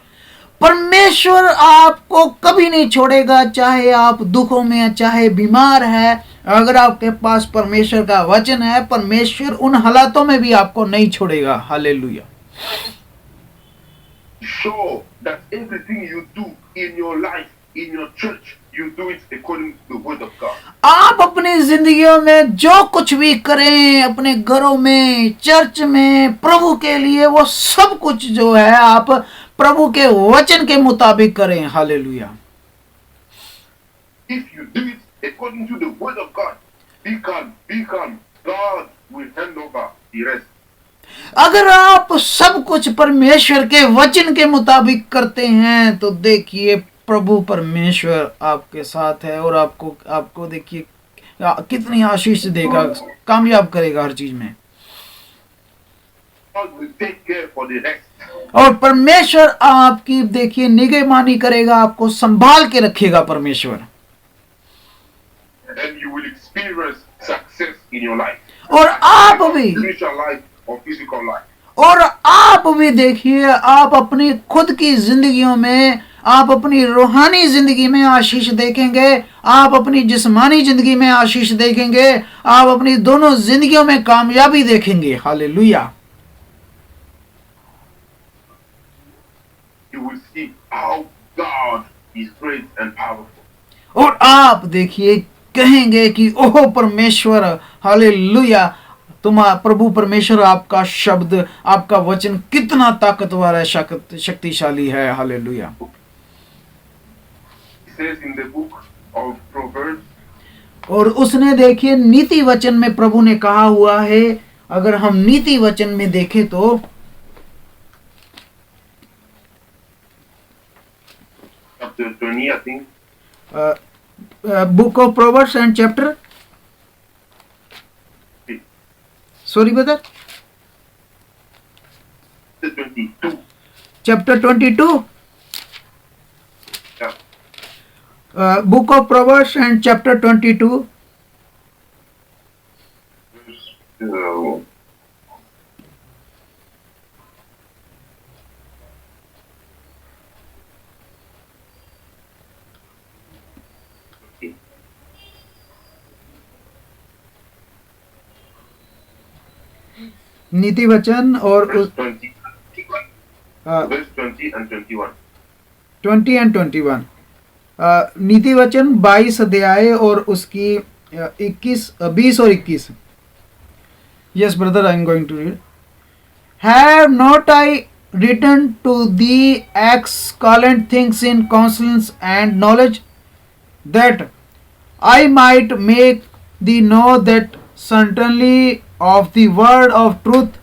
परमेश्वर आपको कभी नहीं छोड़ेगा, चाहे आप दुखों में हैं, चाहे बीमार है। अगर आपके पास परमेश्वर का वचन है, परमेश्वर उन हालातों में भी आपको नहीं छोड़ेगा। Hallelujah. Show that everything you do in your life, in your church, you do it according to the word of God. आप अपनी जिंदगियों में जो कुछ भी करें, अपने घरों में, चर्च में, प्रभु के लिए, वो सब कुछ जो है आप प्रभु के वचन के मुताबिक करें। Hallelujah. If you do it according to the word of God, be calm. God will hand over the rest. अगर आप सब कुछ परमेश्वर के वचन के मुताबिक करते हैं तो देखिए प्रभु परमेश्वर आपके साथ है और आपको देखिए कितनी आशीष देगा, कामयाब करेगा हर चीज में। God will take care for the rest. और परमेश्वर आपकी देखिए निगहबानी करेगा, आपको संभाल के रखेगा परमेश्वर। And you will experience success in your life. और आप भी, Spiritual life or physical life. और आप भी देखिए, आप अपनी खुद की जिंदगियों में, आप अपनी रूहानी जिंदगी में आशीष देखेंगे, आप अपनी जिस्मानी जिंदगी में आशीष देखेंगे, आप अपनी दोनों जिंदगियों में कामयाबी देखेंगे। Hallelujah. You will see how God is great and powerful. और आप देखिए कहेंगे कि ओह परमेश्वर, हालेलुया, प्रभु परमेश्वर आपका शब्द, आपका वचन कितना ताकतवर है, शक्तिशाली है। Hallelujah. It says in the book of Proverbs, और उसने देखिए नीति वचन में प्रभु ने कहा हुआ है, अगर हम नीति वचन में देखें तो chapter 20, I think, book of proverbs and chapter, sorry brother, 22. Chapter 22, Yeah. Book of proverbs and chapter 22, Uh, नीति वचन और verse 20, verse 20 and 21. 20 and 21। नीति वचन 22 अध्याय और उसकी 20 और 21। Yes brother, I am going to read. Have not I written to thee excellent things in counsels and knowledge, that I might make thee know that certainly of the word of truth,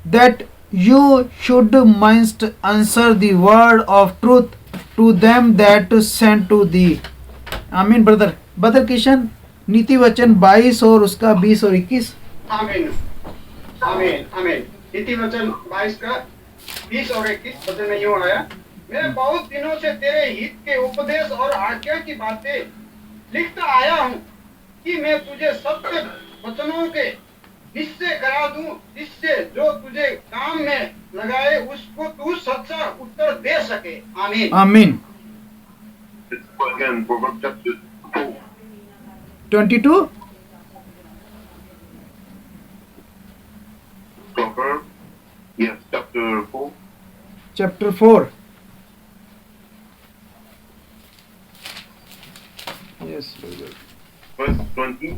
that you should minst answer the word of truth to them that sent to thee। आमीन brother. Brother Kishan, नीति वचन 22 और उसका 20 और 21। आमीन आमीन आमीन। नीति वचन 22 का 20 और 21 वचन में यूं आया, मैं बहुत दिनों से तेरे हित के उपदेश और आज्ञा की बातें लिखता आया हूँ कि मैं तुझे सत्य वचनों के निश्चय करा दूं, जिससे जो तुझे काम में लगाए उसको तू सच्चा उत्तर दे सके। आमीन आमीन। Again, Proverbs chapter 4. 22। Proverbs, yes, chapter 4. Chapter 4। Yes, brother। Verse 20.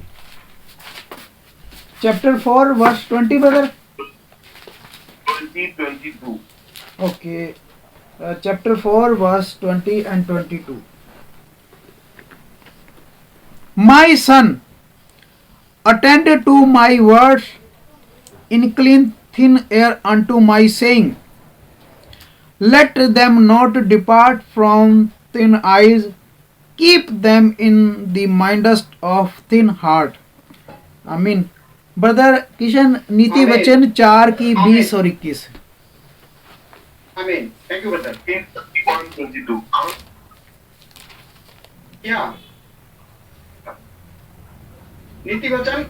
Chapter 4 verse 20 brother। 22. Okay। Chapter 4 verse 20 and 22। My son, attend to my words, incline thine ear unto my saying, let them not depart from thine eyes, keep them in the mindest of thine heart। आमीन। Brother Kishan, नीति आमीन। वचन 4 की आमीन। 20 और 21। आमीन। Thank you brother. 21:22. या नीति वचन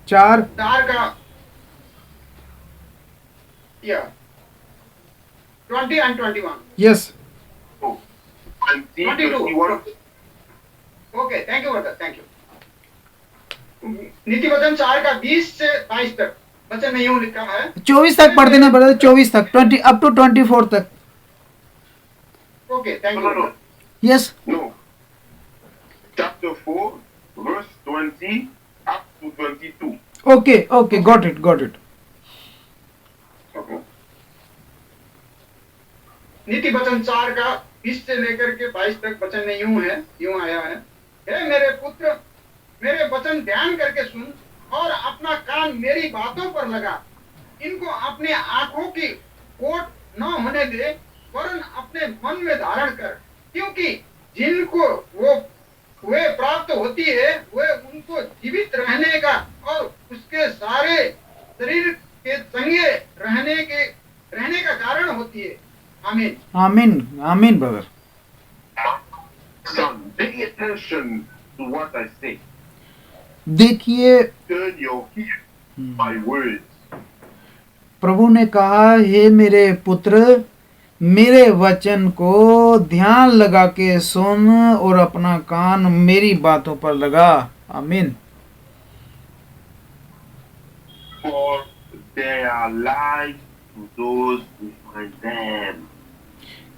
4। 4 का या 20 and 21। Yes. 21. Okay, thank you brother, thank you. नीति वचन 4 का 20 से 22 तक वचन में यूं लिखा है। 24 तक पढ़ देना ब्रदर, 24 तक, 20 अप टू 24 तक। Okay, thank No, you no, no. Yes. No. Chapter 4, verse 20 up to 22. Okay okay, got it got it. Okay. नीति वचन 4 का 20 से लेकर के 22 तक वचन में यूं आया है, हे मेरे पुत्र, मेरे वचन ध्यान करके सुन और अपना कान मेरी बातों पर लगा। इनको अपने आंखों की कोट न होने दे, वरन अपने मन में धारण कर, क्योंकि जिनको वे प्राप्त होती है वे उनको जीवित रहने का और उसके सारे शरीर के संगे रहने का कारण होती है। आमीन आमीन आमीन brother. Son, pay attention to what I say. देखिए, Turn your ear to my words. प्रभु ने कहा, हे मेरे पुत्र, मेरे वचन को ध्यान लगा के सुन और अपना कान मेरी बातों पर लगा। आमीन। For they are life to those who find them.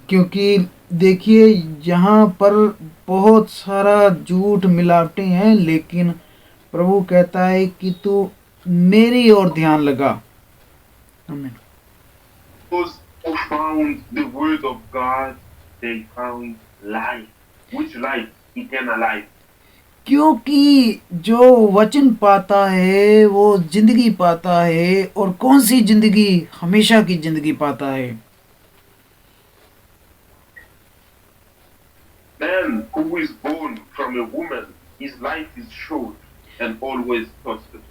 क्योंकि देखिए, यहाँ पर बहुत सारा झूठ मिलावटें हैं, लेकिन प्रभु कहता है कि तू मेरी ओर ध्यान लगा। आमीन। Those who found the word of God, they found life. Which life? Eternal life. क्योंकि जो वचन पाता है वो जिंदगी पाता है, और कौन सी जिंदगी? हमेशा की जिंदगी पाता है। Man who is born from a woman, his life is short and always prosperous.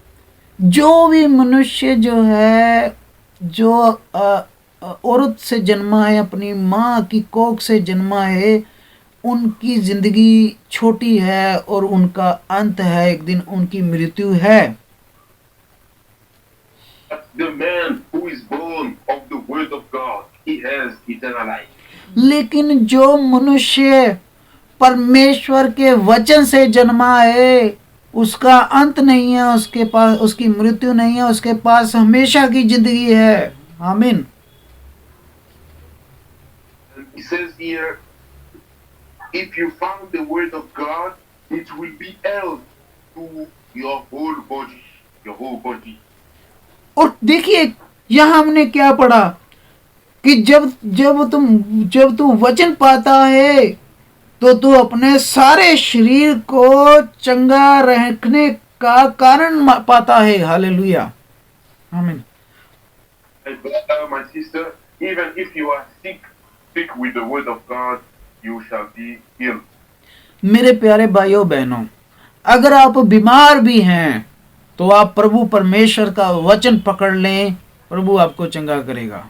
जो भी मनुष्य जो है, जो औरत से जन्मा है, अपनी माँ की कोख से जन्मा है, उनकी जिंदगी छोटी है और उनका अंत है, एक दिन उनकी मृत्यु है। But the man who is born of the word of God, he has eternal life. लेकिन जो मनुष्य परमेश्वर के वचन से जन्मा है, उसका अंत नहीं है, उसके पास उसकी मृत्यु नहीं है, उसके पास हमेशा की जिंदगी है। आमीन। And he says here, if you found the word of God, it will be held to your whole body, your whole body. और देखिए यहाँ हमने क्या पढ़ा कि जब तू वचन पाता है तो तू अपने सारे शरीर को चंगा रखने का कारण पाता है। हालेलुया, आमीन। My brother, my sister, even if you are sick with the word of God, you shall be healed. मेरे प्यारे भाइयों बहनों, अगर आप बीमार भी हैं तो आप प्रभु परमेश्वर का वचन पकड़ लें, प्रभु आपको चंगा करेगा।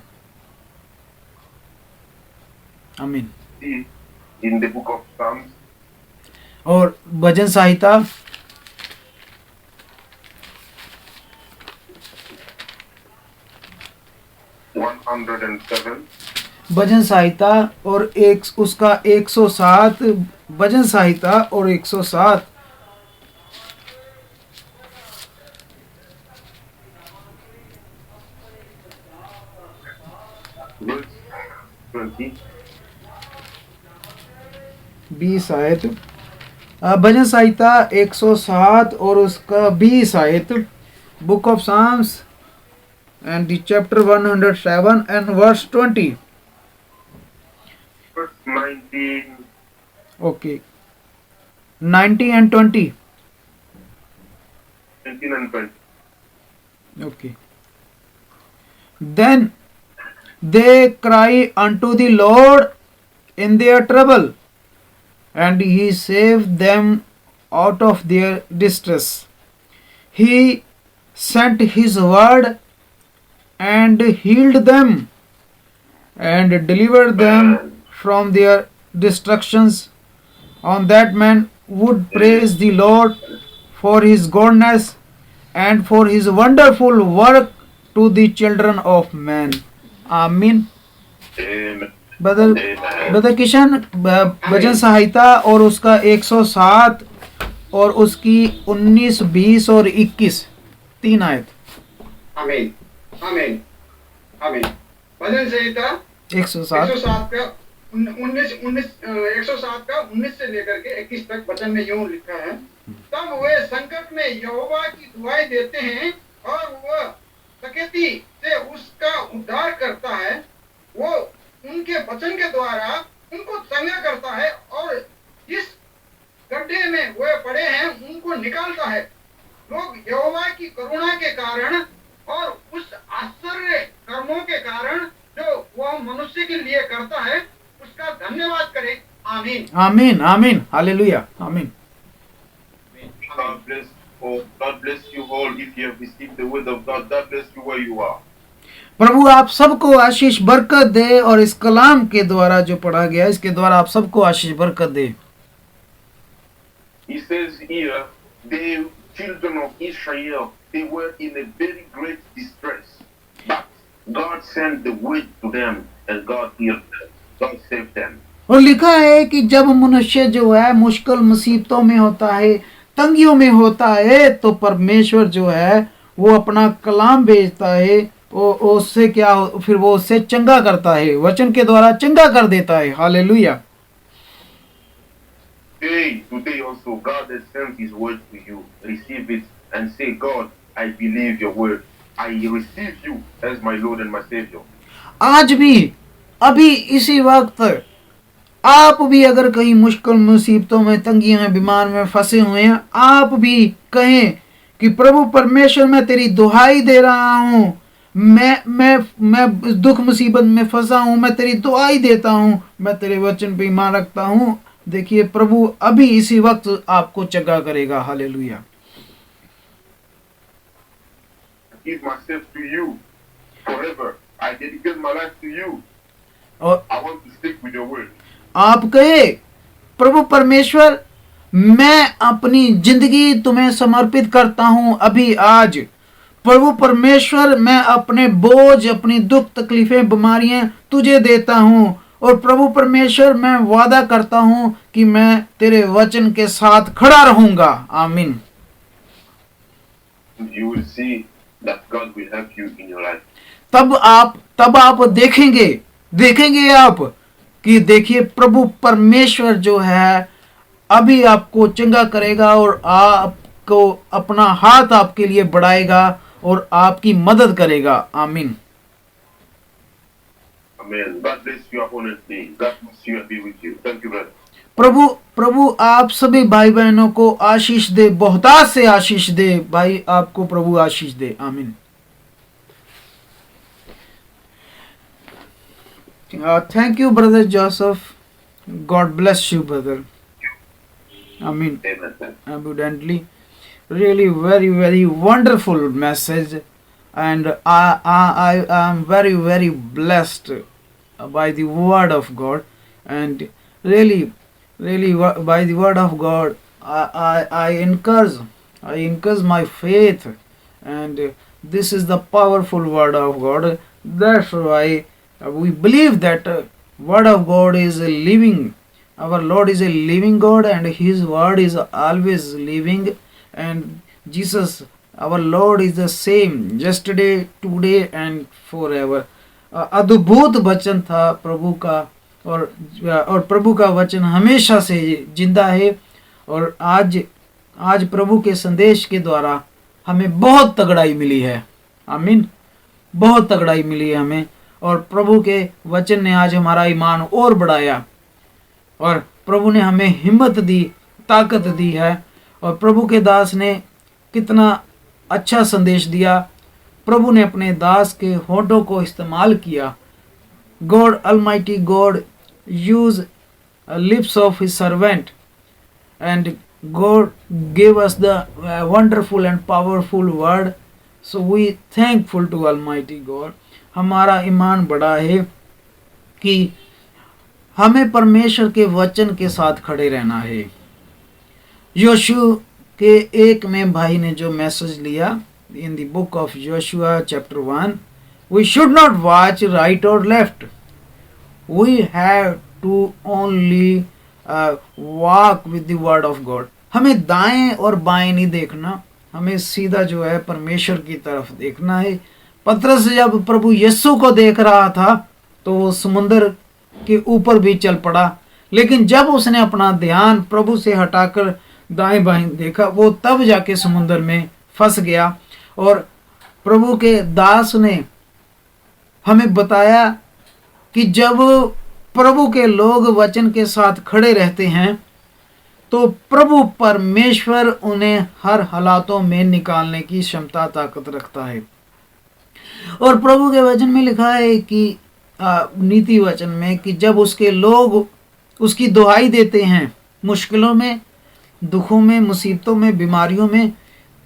आमीन। See in the book of Psalms, और भजन संहिता 107, भजन संहिता और एक उसका 107, भजन संहिता और 107 verse 20. 20 आयत, भजन संहिता 107 और उसका 20 आयत, book of Psalms and the chapter 107 and verse 20. Verse 19, Okay, 90 and 20. 19 and 20. Okay. Then they cry unto the Lord in their trouble, and he saved them out of their distress. He sent his word and healed them and delivered them from their destructions. On that man would praise the Lord for his goodness and for his wonderful work to the children of man. Amen. Amen. Brother Kishan, भजन संहिता और उसका 107 और उसकी 19, 20 और 21 तीन आयत। आमीन, आमीन, आमीन। भजन संहिता 107 107 का 107 का 19 से लेकर के 21 तक वचन में यूं लिखा है, तब वे संकट में यहोवा की दुआई देते हैं और वह सकेती से उसका उद्धार करता है। वो उनके वचन के द्वारा उनको चंगा करता है और जिस गड्ढे में वे पड़े हैं उनको निकालता है। लोग यहोवा की करुणा के कारण और उस आश्चर्य कर्मों के कारण जो वह मनुष्य के लिए करता है उसका धन्यवाद करें। आमीन, आमीन, आमीन, हालेलुया, आमीन। God bless you all. If you have received the word of God, God bless you where you are. प्रभु आप सबको आशीष बरकत दे और इस कलाम के द्वारा जो पढ़ा गया इसके द्वारा आप सबको आशीष बरकत दे। He says here, the children of Israel, they were in a very great distress, but God sent the word to them and God healed them. God saved them. और लिखा है कि जब मनुष्य जो है मुश्किल मुसीबतों में होता है, तंगियों में होता है, तो परमेश्वर जो है वो अपना कलाम भेजता है, वो उससे क्या फिर वो उससे चंगा करता है, वचन के द्वारा चंगा कर देता है। Hallelujah. Today also God has sent his word to you. Receive it and say, God, I believe your word. I receive you as my Lord and my Savior. आज भी अभी इसी वक्त आप भी अगर कहीं मुश्किल मुसीबतों में, तंगियों में, बीमार में फंसे हुए हैं, आप भी कहें कि प्रभु परमेश्वर मैं तेरी दुहाई दे रहा हूँ, मैं दुख मुसीबत में फंसा हूँ, मैं तेरी दुहाई देता हूँ, मैं तेरे वचन पे ईमान रखता हूँ। देखिए प्रभु अभी इसी वक्त आपको चंगा करेगा। Hallelujah. Give myself to you forever. I dedicate my life to you. और I want to stick with your word. आप कहे प्रभु परमेश्वर मैं अपनी जिंदगी तुम्हें समर्पित करता हूं अभी आज। प्रभु परमेश्वर मैं अपने बोझ, अपनी दुख, तकलीफें, बीमारियां तुझे देता हूं और प्रभु परमेश्वर मैं वादा करता हूं कि मैं तेरे वचन के साथ खड़ा रहूंगा। आमीन। You will see that God will help you in your life. तब आप देखेंगे आप कि देखिए प्रभु परमेश्वर जो है अभी आपको चंगा करेगा और आपको अपना हाथ आपके लिए बढ़ाएगा और आपकी मदद करेगा। आमीन। Amen. God bless you abundantly. God bless you and be with you. Thank you, brother. प्रभु आप सभी भाई बहनों को आशीष दे, बहुतायत से आशीष दे। भाई आपको प्रभु आशीष दे। आमीन। Thank you, Brother Joseph. God bless you, brother. Amen. Amen. Abundantly. Really very, very wonderful message. And I am very, very blessed by the word of God. And really by the word of God, I encourage my faith. And this is the powerful word of God. That's why we believe that word of God is living. Our Lord is a living God and His word is always living. And Jesus, our Lord, is the same yesterday, today and forever. अद्भुत वचन था प्रभु का, और प्रभु का वचन हमेशा से जिंदा है। और आज प्रभु के संदेश के द्वारा हमें बहुत तगड़ाई मिली है। आमीन। बहुत तगड़ाई मिली है हमें, और प्रभु के वचन ने आज हमारा ईमान और बढ़ाया, और प्रभु ने हमें हिम्मत दी, ताकत दी है। और प्रभु के दास ने कितना अच्छा संदेश दिया। प्रभु ने अपने दास के होठों को इस्तेमाल किया। God, Almighty God, use lips of His servant, and God gave us the wonderful and powerful word. So we thankful to Almighty God. हमारा ईमान बड़ा है कि हमें परमेश्वर के वचन के साथ खड़े रहना है। योशू के 1 में भाई ने जो मैसेज लिया, in the book of Joshua chapter 1, we should not watch right or left. We have to only walk with the word of God. हमें दाएं और बाएं नहीं देखना, हमें सीधा जो है परमेश्वर की तरफ देखना है। पतरस जब प्रभु यीशु को देख रहा था तो वो समुद्र के ऊपर भी चल पड़ा, लेकिन जब उसने अपना ध्यान प्रभु से हटाकर दाएं बाएं देखा, वो तब जाके समुद्र में फंस गया। और प्रभु के दास ने हमें बताया कि जब प्रभु के लोग वचन के साथ खड़े रहते हैं तो प्रभु परमेश्वर उन्हें हर हालातों में निकालने की क्षमता, ताकत रखता है। और प्रभु के वचन में लिखा है कि नीति वचन में कि जब उसके लोग उसकी दुहाई देते हैं मुश्किलों में, दुखों में, मुसीबतों में, बीमारियों में,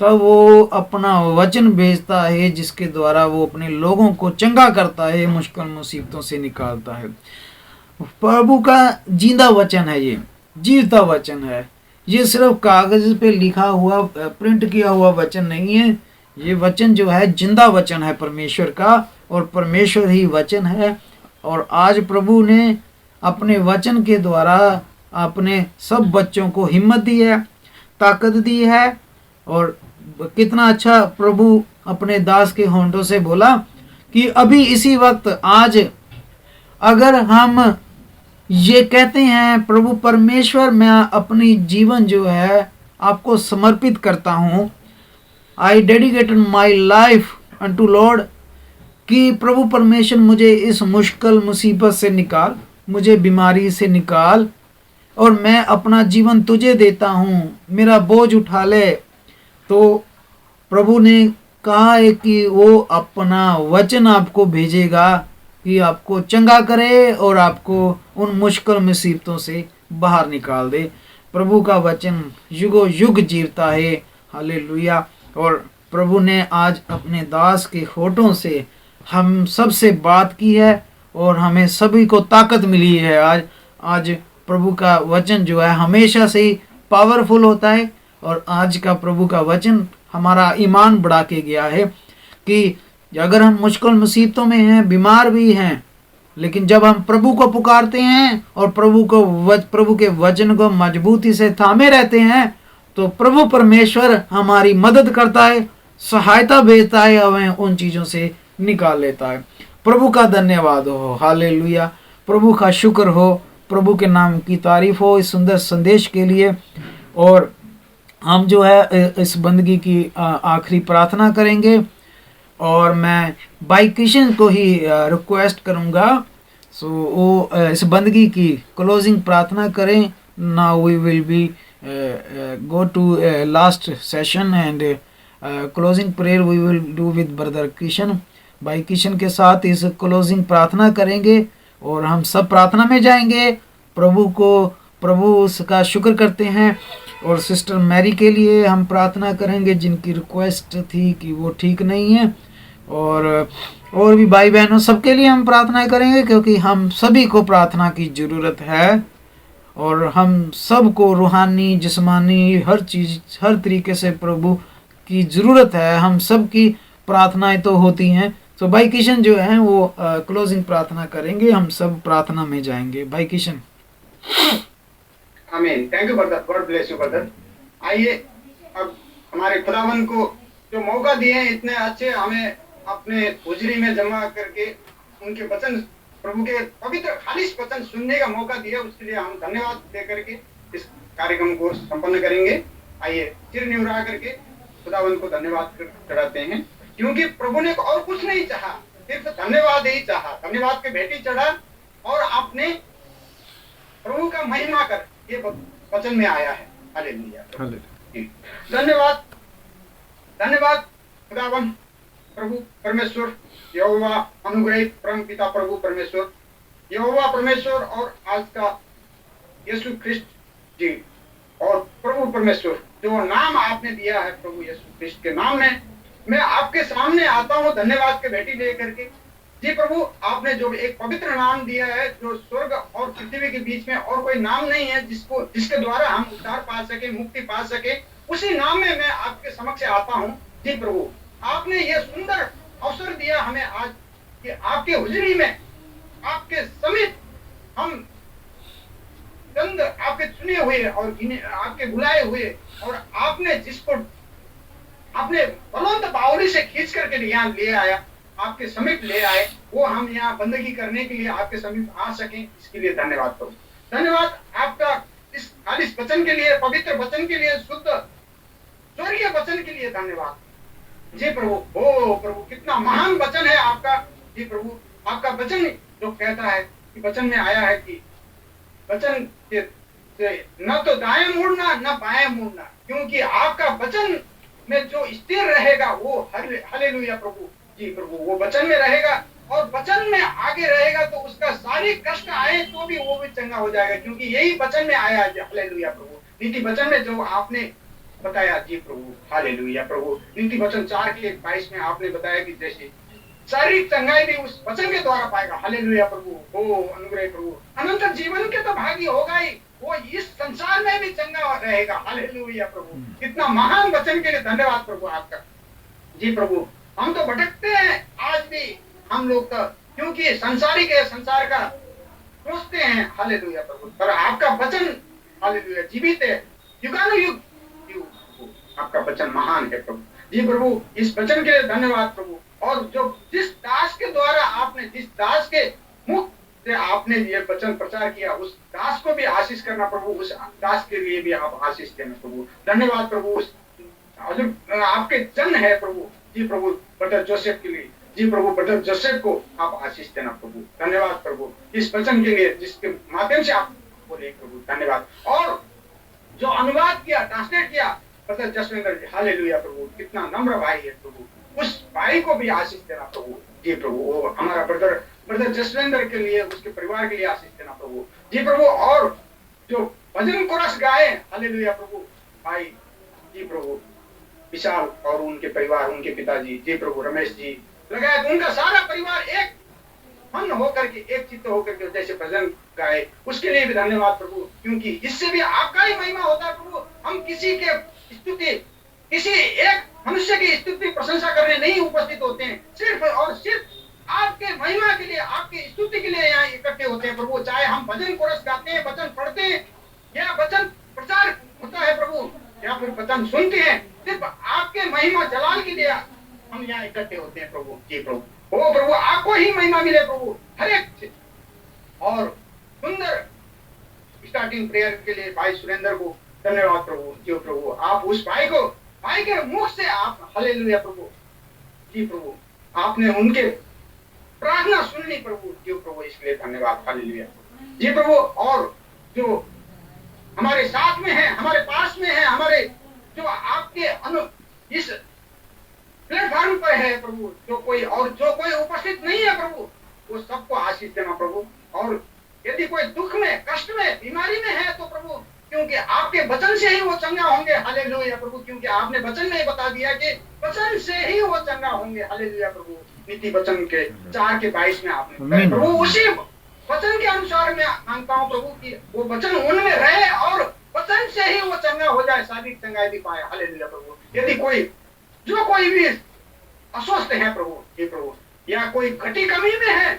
तब वो अपना वचन भेजता है जिसके द्वारा वो अपने लोगों को चंगा करता है, मुश्किल मुसीबतों से निकालता है। प्रभु का जिंदा वचन है, ये जीवता वचन है। ये सिर्फ कागज पे लिखा हुआ, प्रिंट किया हुआ वचन नहीं है। ये वचन जो है जिंदा वचन है परमेश्वर का, और परमेश्वर ही वचन है। और आज प्रभु ने अपने वचन के द्वारा अपने सब बच्चों को हिम्मत दी है, ताकत दी है। और कितना अच्छा प्रभु अपने दास के होंठों से बोला कि अभी इसी वक्त, आज अगर हम ये कहते हैं प्रभु परमेश्वर, मैं अपनी जीवन जो है आपको समर्पित करता हूँ, आई dedicated my life unto Lord, कि प्रभु परमेश्वर मुझे इस मुश्किल मुसीबत से निकाल, मुझे बीमारी से निकाल, और मैं अपना जीवन तुझे देता हूँ, मेरा बोझ उठा ले। तो प्रभु ने कहा है कि वो अपना वचन आपको भेजेगा कि आपको चंगा करे और आपको उन मुश्किल मुसीबतों से बाहर निकाल दे। प्रभु का वचन युगो युग जीवता है। हालेलुया। और प्रभु ने आज अपने दास के होठों से हम सब से बात की है, और हमें सभी को ताकत मिली है। आज प्रभु का वचन जो है हमेशा से ही पावरफुल होता है, और आज का प्रभु का वचन हमारा ईमान बढ़ा के गया है कि अगर हम मुश्किल मुसीबतों में हैं, बीमार भी हैं, लेकिन जब हम प्रभु को पुकारते हैं और प्रभु के वचन को मजबूती से थामे रहते हैं, तो प्रभु परमेश्वर हमारी मदद करता है, सहायता भेजता है, हमें उन चीज़ों से निकाल लेता है। प्रभु का धन्यवाद हो। हालेलुया। प्रभु का शुक्र हो, प्रभु के नाम की तारीफ हो इस सुंदर संदेश के लिए। और हम जो है इस बंदगी की आखिरी प्रार्थना करेंगे, और मैं भाई किशन को ही रिक्वेस्ट करूंगा सो वो इस बंदगी की क्लोजिंग प्रार्थना करें। Now we will be go to last session and closing prayer we will do with brother Kishan। भाई किशन के साथ इस क्लोजिंग प्रार्थना करेंगे और हम सब प्रार्थना में जाएंगे। प्रभु उसका शुक्र करते हैं, और सिस्टर मैरी के लिए हम प्रार्थना करेंगे जिनकी रिक्वेस्ट थी कि वो ठीक नहीं है, और भी भाई बहनों सबके लिए हम प्रार्थना करेंगे, क्योंकि हम सभी को प्रार्थना की ज़रूरत है, और हम सबको रूहानी जिस्मानी हर चीज़ हर तरीके से प्रभु की ज़रूरत है। हम सब की प्रार्थनाएं तो होती हैं। तो भाई किशन जो है वो क्लोजिंग प्रार्थना करेंगे, हम सब प्रार्थना में जाएंगे। भाई किशन। आमीन। Thank you brother, God bless you brother. आइए अब हमारे खुदावन को जो मौका दिए हैं इतने अच्छे हमें अपने हुजरी में जमा करके उनके वचन, प्रभु के पवित्र खालिश वचन सुनने का मौका दिया, उसके लिए हम धन्यवाद दे करके इस कार्यक्रम को संपन्न करेंगे। आइए सिर निवरा करके खुदावन को धन्यवाद चढ़ाते हैं, क्योंकि प्रभु ने और कुछ नहीं चाहा, सिर्फ धन्यवाद ही चाहा। धन्यवाद के भेंट चढ़ा और आपने प्रभु का महिमा कर ये वचन में आया है। हालेलुया। धन्यवाद धन्यवाद खुदावन प्रभु परमेश्वर, यहोवा अनुग्रहित परम पिता प्रभु परमेश्वर, यहोवा परमेश्वर, और आज का यीशु ख्रिस्ट जी और प्रभु परमेश्वर जो नाम आपने दिया है प्रभु यीशु ख्रिस्ट के नाम में मैं आपके सामने आता हूँ धन्यवाद के भेंट लेकर के। जी प्रभु, आपने जो एक पवित्र नाम दिया है, जो स्वर्ग और पृथ्वी के बीच में और कोई नाम नहीं है जिसके द्वारा हम उद्धार पा सके, मुक्ति पा सके, उसी नाम में मैं आपके समक्ष आता हूँ। जी प्रभु, आपने ये सुंदर अवसर दिया हमें आज कि आपके हुजरी में आपके समीप हम चंद आपके चुने हुए और आपके बुलाए हुए, और आपने जिसको आपने बलवंत बावली से खींच करके यहाँ ले आया, आपके समीप ले आए, वो हम यहाँ बंदगी करने के लिए आपके समीप आ सकें, इसके लिए धन्यवाद करो। धन्यवाद आपका इस खालिश वचन के लिए, पवित्र वचन के लिए, शुद्ध स्वर्गीय वचन के लिए धन्यवाद। जी प्रभु, ओ प्रभु, कितना महान वचन है आपका। जी प्रभु, आपका वचन जो कहता है कि वचन में आया है कि वचन से न तो दाएं मुड़ना न बाएं मुड़ना, क्योंकि आपका वचन में जो स्थिर रहेगा वो हालेलुया प्रभु। जी प्रभु, वो वचन में रहेगा और वचन में आगे रहेगा तो उसका सारे कष्ट आए तो भी वो भी चंगा हो जाएगा, क्योंकि यही वचन में आया है। हालेलुया प्रभु, नीति वचन में जो आपने बताया जी प्रभु, हालेलुया प्रभु, नीति वचन 4:22 में आपने बताया कि जैसे शारीरिक चंगाई भी उस वचन के द्वारा पाएगा। हालेलुया प्रभु, ओ अनुग्रह प्रभु, अनंत जीवन के तो भागी होगा ही, वो इस संसार में भी चंगा रहेगा। हालेलुया प्रभु, कितना महान वचन के लिए धन्यवाद प्रभु आपका। जी प्रभु, हम तो भटकते हैं आज भी हम लोग का, क्योंकि संसार का सोचते हैं। हालेलुया प्रभु, पर आपका वचन हालेलुया जीवित है, युगानुयुग आपका वचन महान है प्रभु। जी प्रभु, इस वचन के लिए धन्यवाद प्रभु, और जो जिस दास के द्वारा आपने, जिस दास के मुख से आपने ये वचन प्रचार किया, उस दास को भी आशीष करना प्रभु, उस दास के लिए भी आप आशीष देना प्रभु। धन्यवाद प्रभु, उस आपके जन है प्रभु। जी प्रभु, ब्रदर जोसेफ के लिए, जी प्रभु, ब्रदर जोसेफ को आप आशीष देना प्रभु। धन्यवाद प्रभु, इस वचन के लिए जिसके माध्यम से आप बोले प्रभु, धन्यवाद। और जो अनुवाद किया, ट्रांसलेट किया ब्रदर जसविंदर जी, हालेलुया प्रभु, कितना नम्र भाई है प्रभु, उस भाई को भी आशीष देना प्रभु। जी प्रभु, वो हमारा ब्रदर जसविंदर के लिए, उसके परिवार के लिए आशीष देना प्रभु। जी प्रभु, और जो भजन कोरस गाए, हालेलुया प्रभु, भाई जी प्रभु विशाल और उनके परिवार, उनके पिताजी, जी प्रभु रमेश जी लगाए, उनका सारा परिवार एक मन होकर के, एक चित्त होकर के जैसे भजन गाए, उसके लिए भी धन्यवाद प्रभु, क्योंकि इससे भी आपका ही महिमा होता है प्रभु। हम किसी के स्तुति, किसी एक मनुष्य की स्तुति प्रशंसा करने नहीं उपस्थित होते हैं, सिर्फ और सिर्फ आपके महिमा के लिए, आपकी स्तुति के लिए यहाँ इकट्ठे होते हैं प्रभु। चाहे हम भजन कोरस गाते हैं, वचन पढ़ते हैं, या वचन प्रचार होता है प्रभु, या फिर वचन सुनते हैं, सिर्फ आपके महिमा जलाल के लिए हम यहाँ इकट्ठे होते हैं प्रभु। जी प्रभु, ओ प्रभु, आपको ही महिमा मिले प्रभु, हर एक और सुंदर स्टार्टिंग प्रेयर के लिए भाई सुरेंद्र को धन्यवाद प्रभु। जी प्रभु, आप उस भाई के मुख से आप हालेलुया प्रभु। जी प्रभु, आपने उनके प्रार्थना सुननी प्रभु। जी प्रभु, इसके लिए धन्यवाद। हालेलुया जी प्रभु। और जो हमारे साथ में है, हमारे पास में है, हमारे जो आपके इस प्लेटफॉर्म पर है प्रभु, जो कोई उपस्थित नहीं है प्रभु, वो सबको आशीष देना प्रभु। और यदि कोई दुख में, कष्ट में, बीमारी में है तो प्रभु, क्योंकि आपके वचन से ही वो चंगा होंगे। हालेलुया प्रभु, क्योंकि आपने वचन में ही बता दिया कि वचन से ही वो चंगा होंगे। हालेलुया प्रभु। नीति वचन के 4:22 में आपने प्रभु, उसी वचन के अनुसार मैं मांगता हूँ प्रभु कि वो वचन उनमें रहे और वचन से ही वो चंगा हो जाए, शारीरिक चंगाई भी पाए। हालेलुया प्रभु। यदि कोई भी अस्वस्थ है प्रभु, हे प्रभु, या कोई घटी कमी में है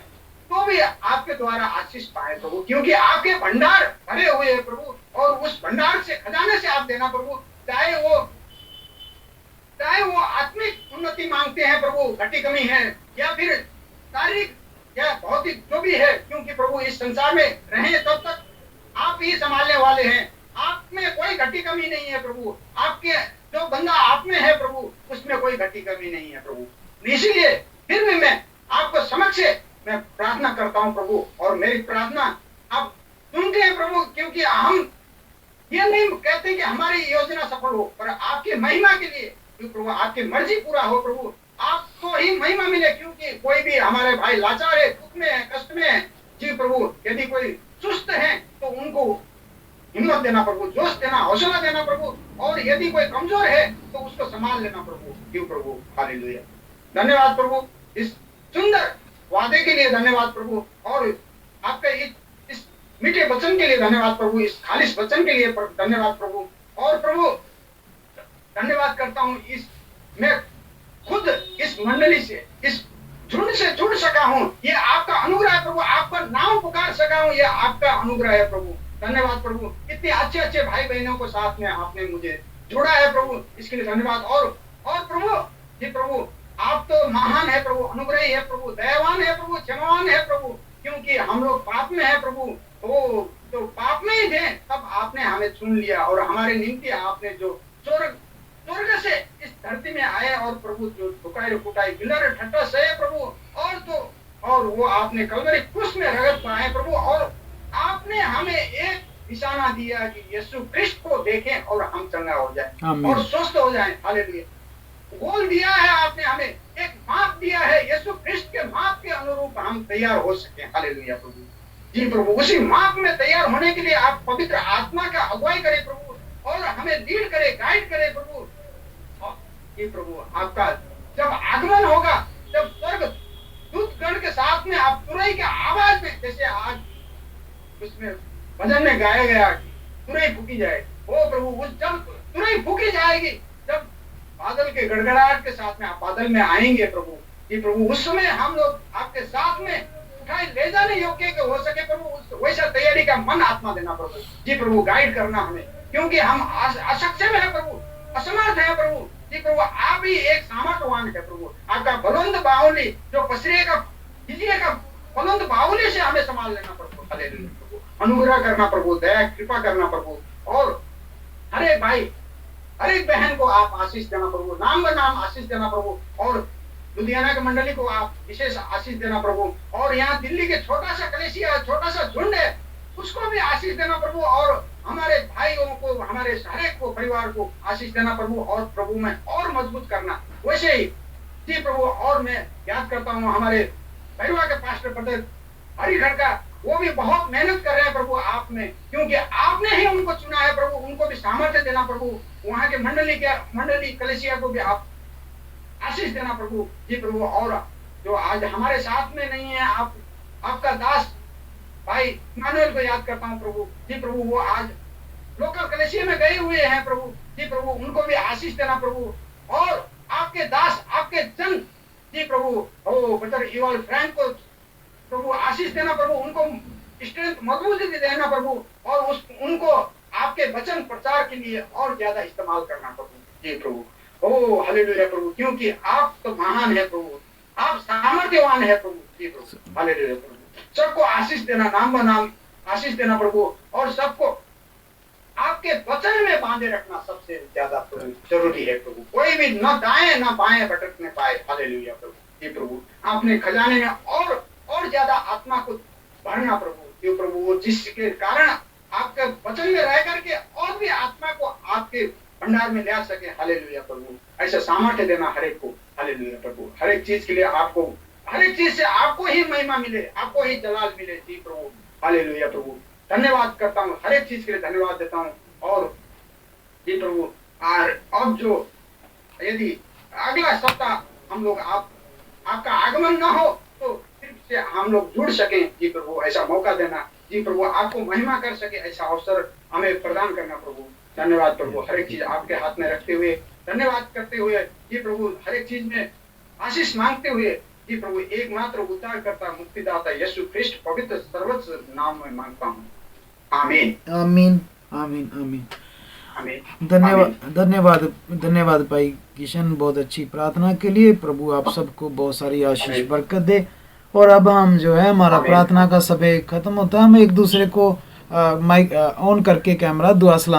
तो भी आपके द्वारा आशीष पाए प्रभु, क्योंकि आपके भंडार भरे हुए हैं प्रभु। और उस भंडार से, खजाने से आप देना प्रभु। चाहे वो आत्मिक उन्नति मांगते हैं प्रभु, घटी कमी है, या फिर शारीरिक या भौतिक जो भी है, क्योंकि प्रभु इस संसार में रहे तब तक आप ही संभालने वाले हैं। आप में कोई घटी कमी नहीं है प्रभु। आपके जो बंदा आप में है प्रभु, उसमें कोई घटी कमी नहीं है प्रभु। इसीलिए फिर भी मैं आपको समक्ष मैं प्रार्थना करता हूं प्रभु, और मेरी प्रार्थना आप सुनते हैं प्रभु, क्योंकि हम ये नहीं कहते कि हमारी योजना सफल हो, पर आपकी महिमा के लिए प्रभु, आपकी मर्जी पूरा हो प्रभु, आपको ही महिमा मिले। क्योंकि कोई भी हमारे भाई लाचार है, दुख में है, कष्ट में है, जी प्रभु, यदि कोई सुस्त है तो उनको हिम्मत देना प्रभु, जोश देना, हौसला देना प्रभु। और यदि कोई कमजोर है तो उसको संभाल लेना प्रभु। जी प्रभु, हालेलुया। धन्यवाद प्रभु इस सुंदर वादे के लिए, धन्यवाद प्रभु। और आपके इस मीठे वचन के लिए धन्यवाद प्रभु, इस खालिश वचन के लिए धन्यवाद प्रभु। और प्रभु धन्यवाद करता हूँ, मैं खुद इस मंडली से, इस झुंड से जुड़ सका हूँ, ये आपका अनुग्रह है प्रभु। आपका नाम पुकार सका हूँ, ये आपका अनुग्रह है प्रभु। धन्यवाद प्रभु। इतने अच्छे अच्छे भाई बहनों को साथ में आपने मुझे जोड़ा है प्रभु, इसके लिए धन्यवाद। और प्रभु जी प्रभु, आप तो महान है प्रभु, अनुग्रही है प्रभु, दयावान है प्रभु, क्षमावान है प्रभु। क्योंकि हम लोग पाप में है प्रभु, तो पाप में ही थे, तब आपने हमें चुन लिया और हमारे निमित्त आपने जो स्वर्ग से इस धरती में आए, और प्रभु जो ठुकाई कुटाई गिलर ठट्टा सहे प्रभु, और वो आपने कलवरी क्रूस में रगत पाए प्रभु। और आपने हमें एक निशाना दिया कि यीशु क्रिस्ट को देखें और हम चंगा हो जाए और स्वस्थ हो जाएं। हालेलुया। गोल दिया है आपने, हमें एक माप दिया है, यीशु क्रिस्ट के माप के अनुरूप हम तैयार हो सके। हालेलुया प्रभु। जी प्रभु, उसी माप में तैयार होने के लिए आप पवित्र आत्मा का अगुवाई करें प्रभु, और हमें लीड करे, गाइड करे प्रभु। जी प्रभु, आपका जब आगमन होगा, जब स्वर्ग दूतगण के साथ में आप तुरई के आवाज में, जैसे आज उसमें भजन में गाया गया कि तुरई फूकी जाए, ओ प्रभु, उस जब तुरई फूकी जाएगी, जब बादल के गड़गड़ाहट के साथ में आप बादल में आएंगे प्रभु। जी प्रभु, उस समय हम लोग आपके साथ में उठाए ले जाने योग्य के हो सके प्रभु, वैसा तैयारी का मन आत्मा देना प्रभु। जी प्रभु, गाइड करना हमें, क्योंकि हम असक्षम है प्रभु, असमर्थ है प्रभु। जी प्रभु, आप ही एक सामर्थ्यवान है प्रभु। आपका बुलंद बाहुली जो पसरे का बुलंद बाहुली से हमें संभाल लेना प्रभु। हालेलुया प्रभु, अनुग्रह करना प्रभु, दया कृपा करना प्रभु। और हर एक भाई, हर एक बहन को आप आशीष देना प्रभु, नाम ब नाम आशीष देना प्रभु। और लुधियाना के मंडली को आप विशेष आशीष देना प्रभु। और यहाँ दिल्ली के छोटा सा कलेसिया, छोटा सा झुंड है, उसको भी आशीष देना प्रभु। और हमारे भाइयों को, हमारे हर को परिवार को आशीष देना प्रभु, और प्रभु में और मजबूत करना वैसे ही। जी प्रभु, और मैं याद करता हूँ हमारे परिवार के पास्टर पटेल हरिघर का, वो भी बहुत मेहनत कर रहे हैं प्रभु आप में, क्योंकि आपने ही उनको चुना है प्रभु। उनको भी सामर्थ्य देना प्रभु, वहाँ के मंडली कलेसिया को भी आप आशीष देना प्रभु। जी प्रभु, और जो आज हमारे साथ में नहीं है, आपका दास भाई इमानुएल को याद करता हूँ प्रभु। जी प्रभु, वो आज लोकल कलेसिया में गए हुए हैं प्रभु। जी प्रभु, उनको भी आशीष देना प्रभु। और आपके दास, आपके जन, जी प्रभु, ओ ब्रदर इवाल फ्रैंक को प्रभु आशीष देना प्रभु, उनको स्ट्रेंथ, मजबूती देना प्रभु, और उनको आपके वचन प्रचार के लिए और ज्यादा इस्तेमाल करना प्रभु। जी प्रभु, ओ हालेलुया प्रभु, क्योंकि आप तो महान है प्रभु, आप सामर्थ्यवान है प्रभु। जी प्रभु, हालेलुया प्रभु। सबको आशीष देना, नाम बनाम आशीष देना प्रभु, और सबको आपके वचन में बांधे रखना सबसे ज्यादा प्रभु जरूरी है प्रभु। कोई भी न दाएं न बाएं भटकने पाए। हालेलुया प्रभु। ये प्रभु आपने खजाने में और ज्यादा आत्मा को भरना प्रभु। ये प्रभु वो जिसके कारण आपके वचन में रह करके और भी आत्मा को आपके भंडार में ले आ सके। हालेलुया प्रभु। ऐसा सामर्थ्य देना हर एक को। हालेलुया प्रभु। हर एक चीज के लिए आपको, हर एक चीज से आपको ही महिमा मिले, आपको ही जलाल मिले। जी प्रभु। हालेलुया प्रभु। धन्यवाद करता हूँ, हर एक चीज के लिए धन्यवाद देता हूँ। और जी प्रभु अब जो यदि अगला सप्ताह हम लोग आपका आगमन ना हो तो फिर से हम लोग जुड़ सकें। जी प्रभु ऐसा मौका देना। जी प्रभु आपको महिमा कर सके ऐसा अवसर हमें प्रदान करना प्रभु। धन्यवाद प्रभु। हर एक चीज आपके हाथ में रखते हुए, धन्यवाद करते हुए जी प्रभु, हर एक चीज में आशीष मांगते हुए जी प्रभु एकमात्र उद्धार करता मुक्तिदाता यीशु ख्रिस्ट पवित्र सर्वोच्च नाम में मांगता हूँ। आमीन आमीन आमीन आमीन। आमीन। धन्यवाद भाई किशन, बहुत अच्छी प्रार्थना के लिए। प्रभु आप सबको बहुत सारी आशीष बरकत दे। और अब हम जो है हमारा प्रार्थना का समय खत्म होता है, हम एक दूसरे को माइक ऑन करके कैमरा दुआ सलाम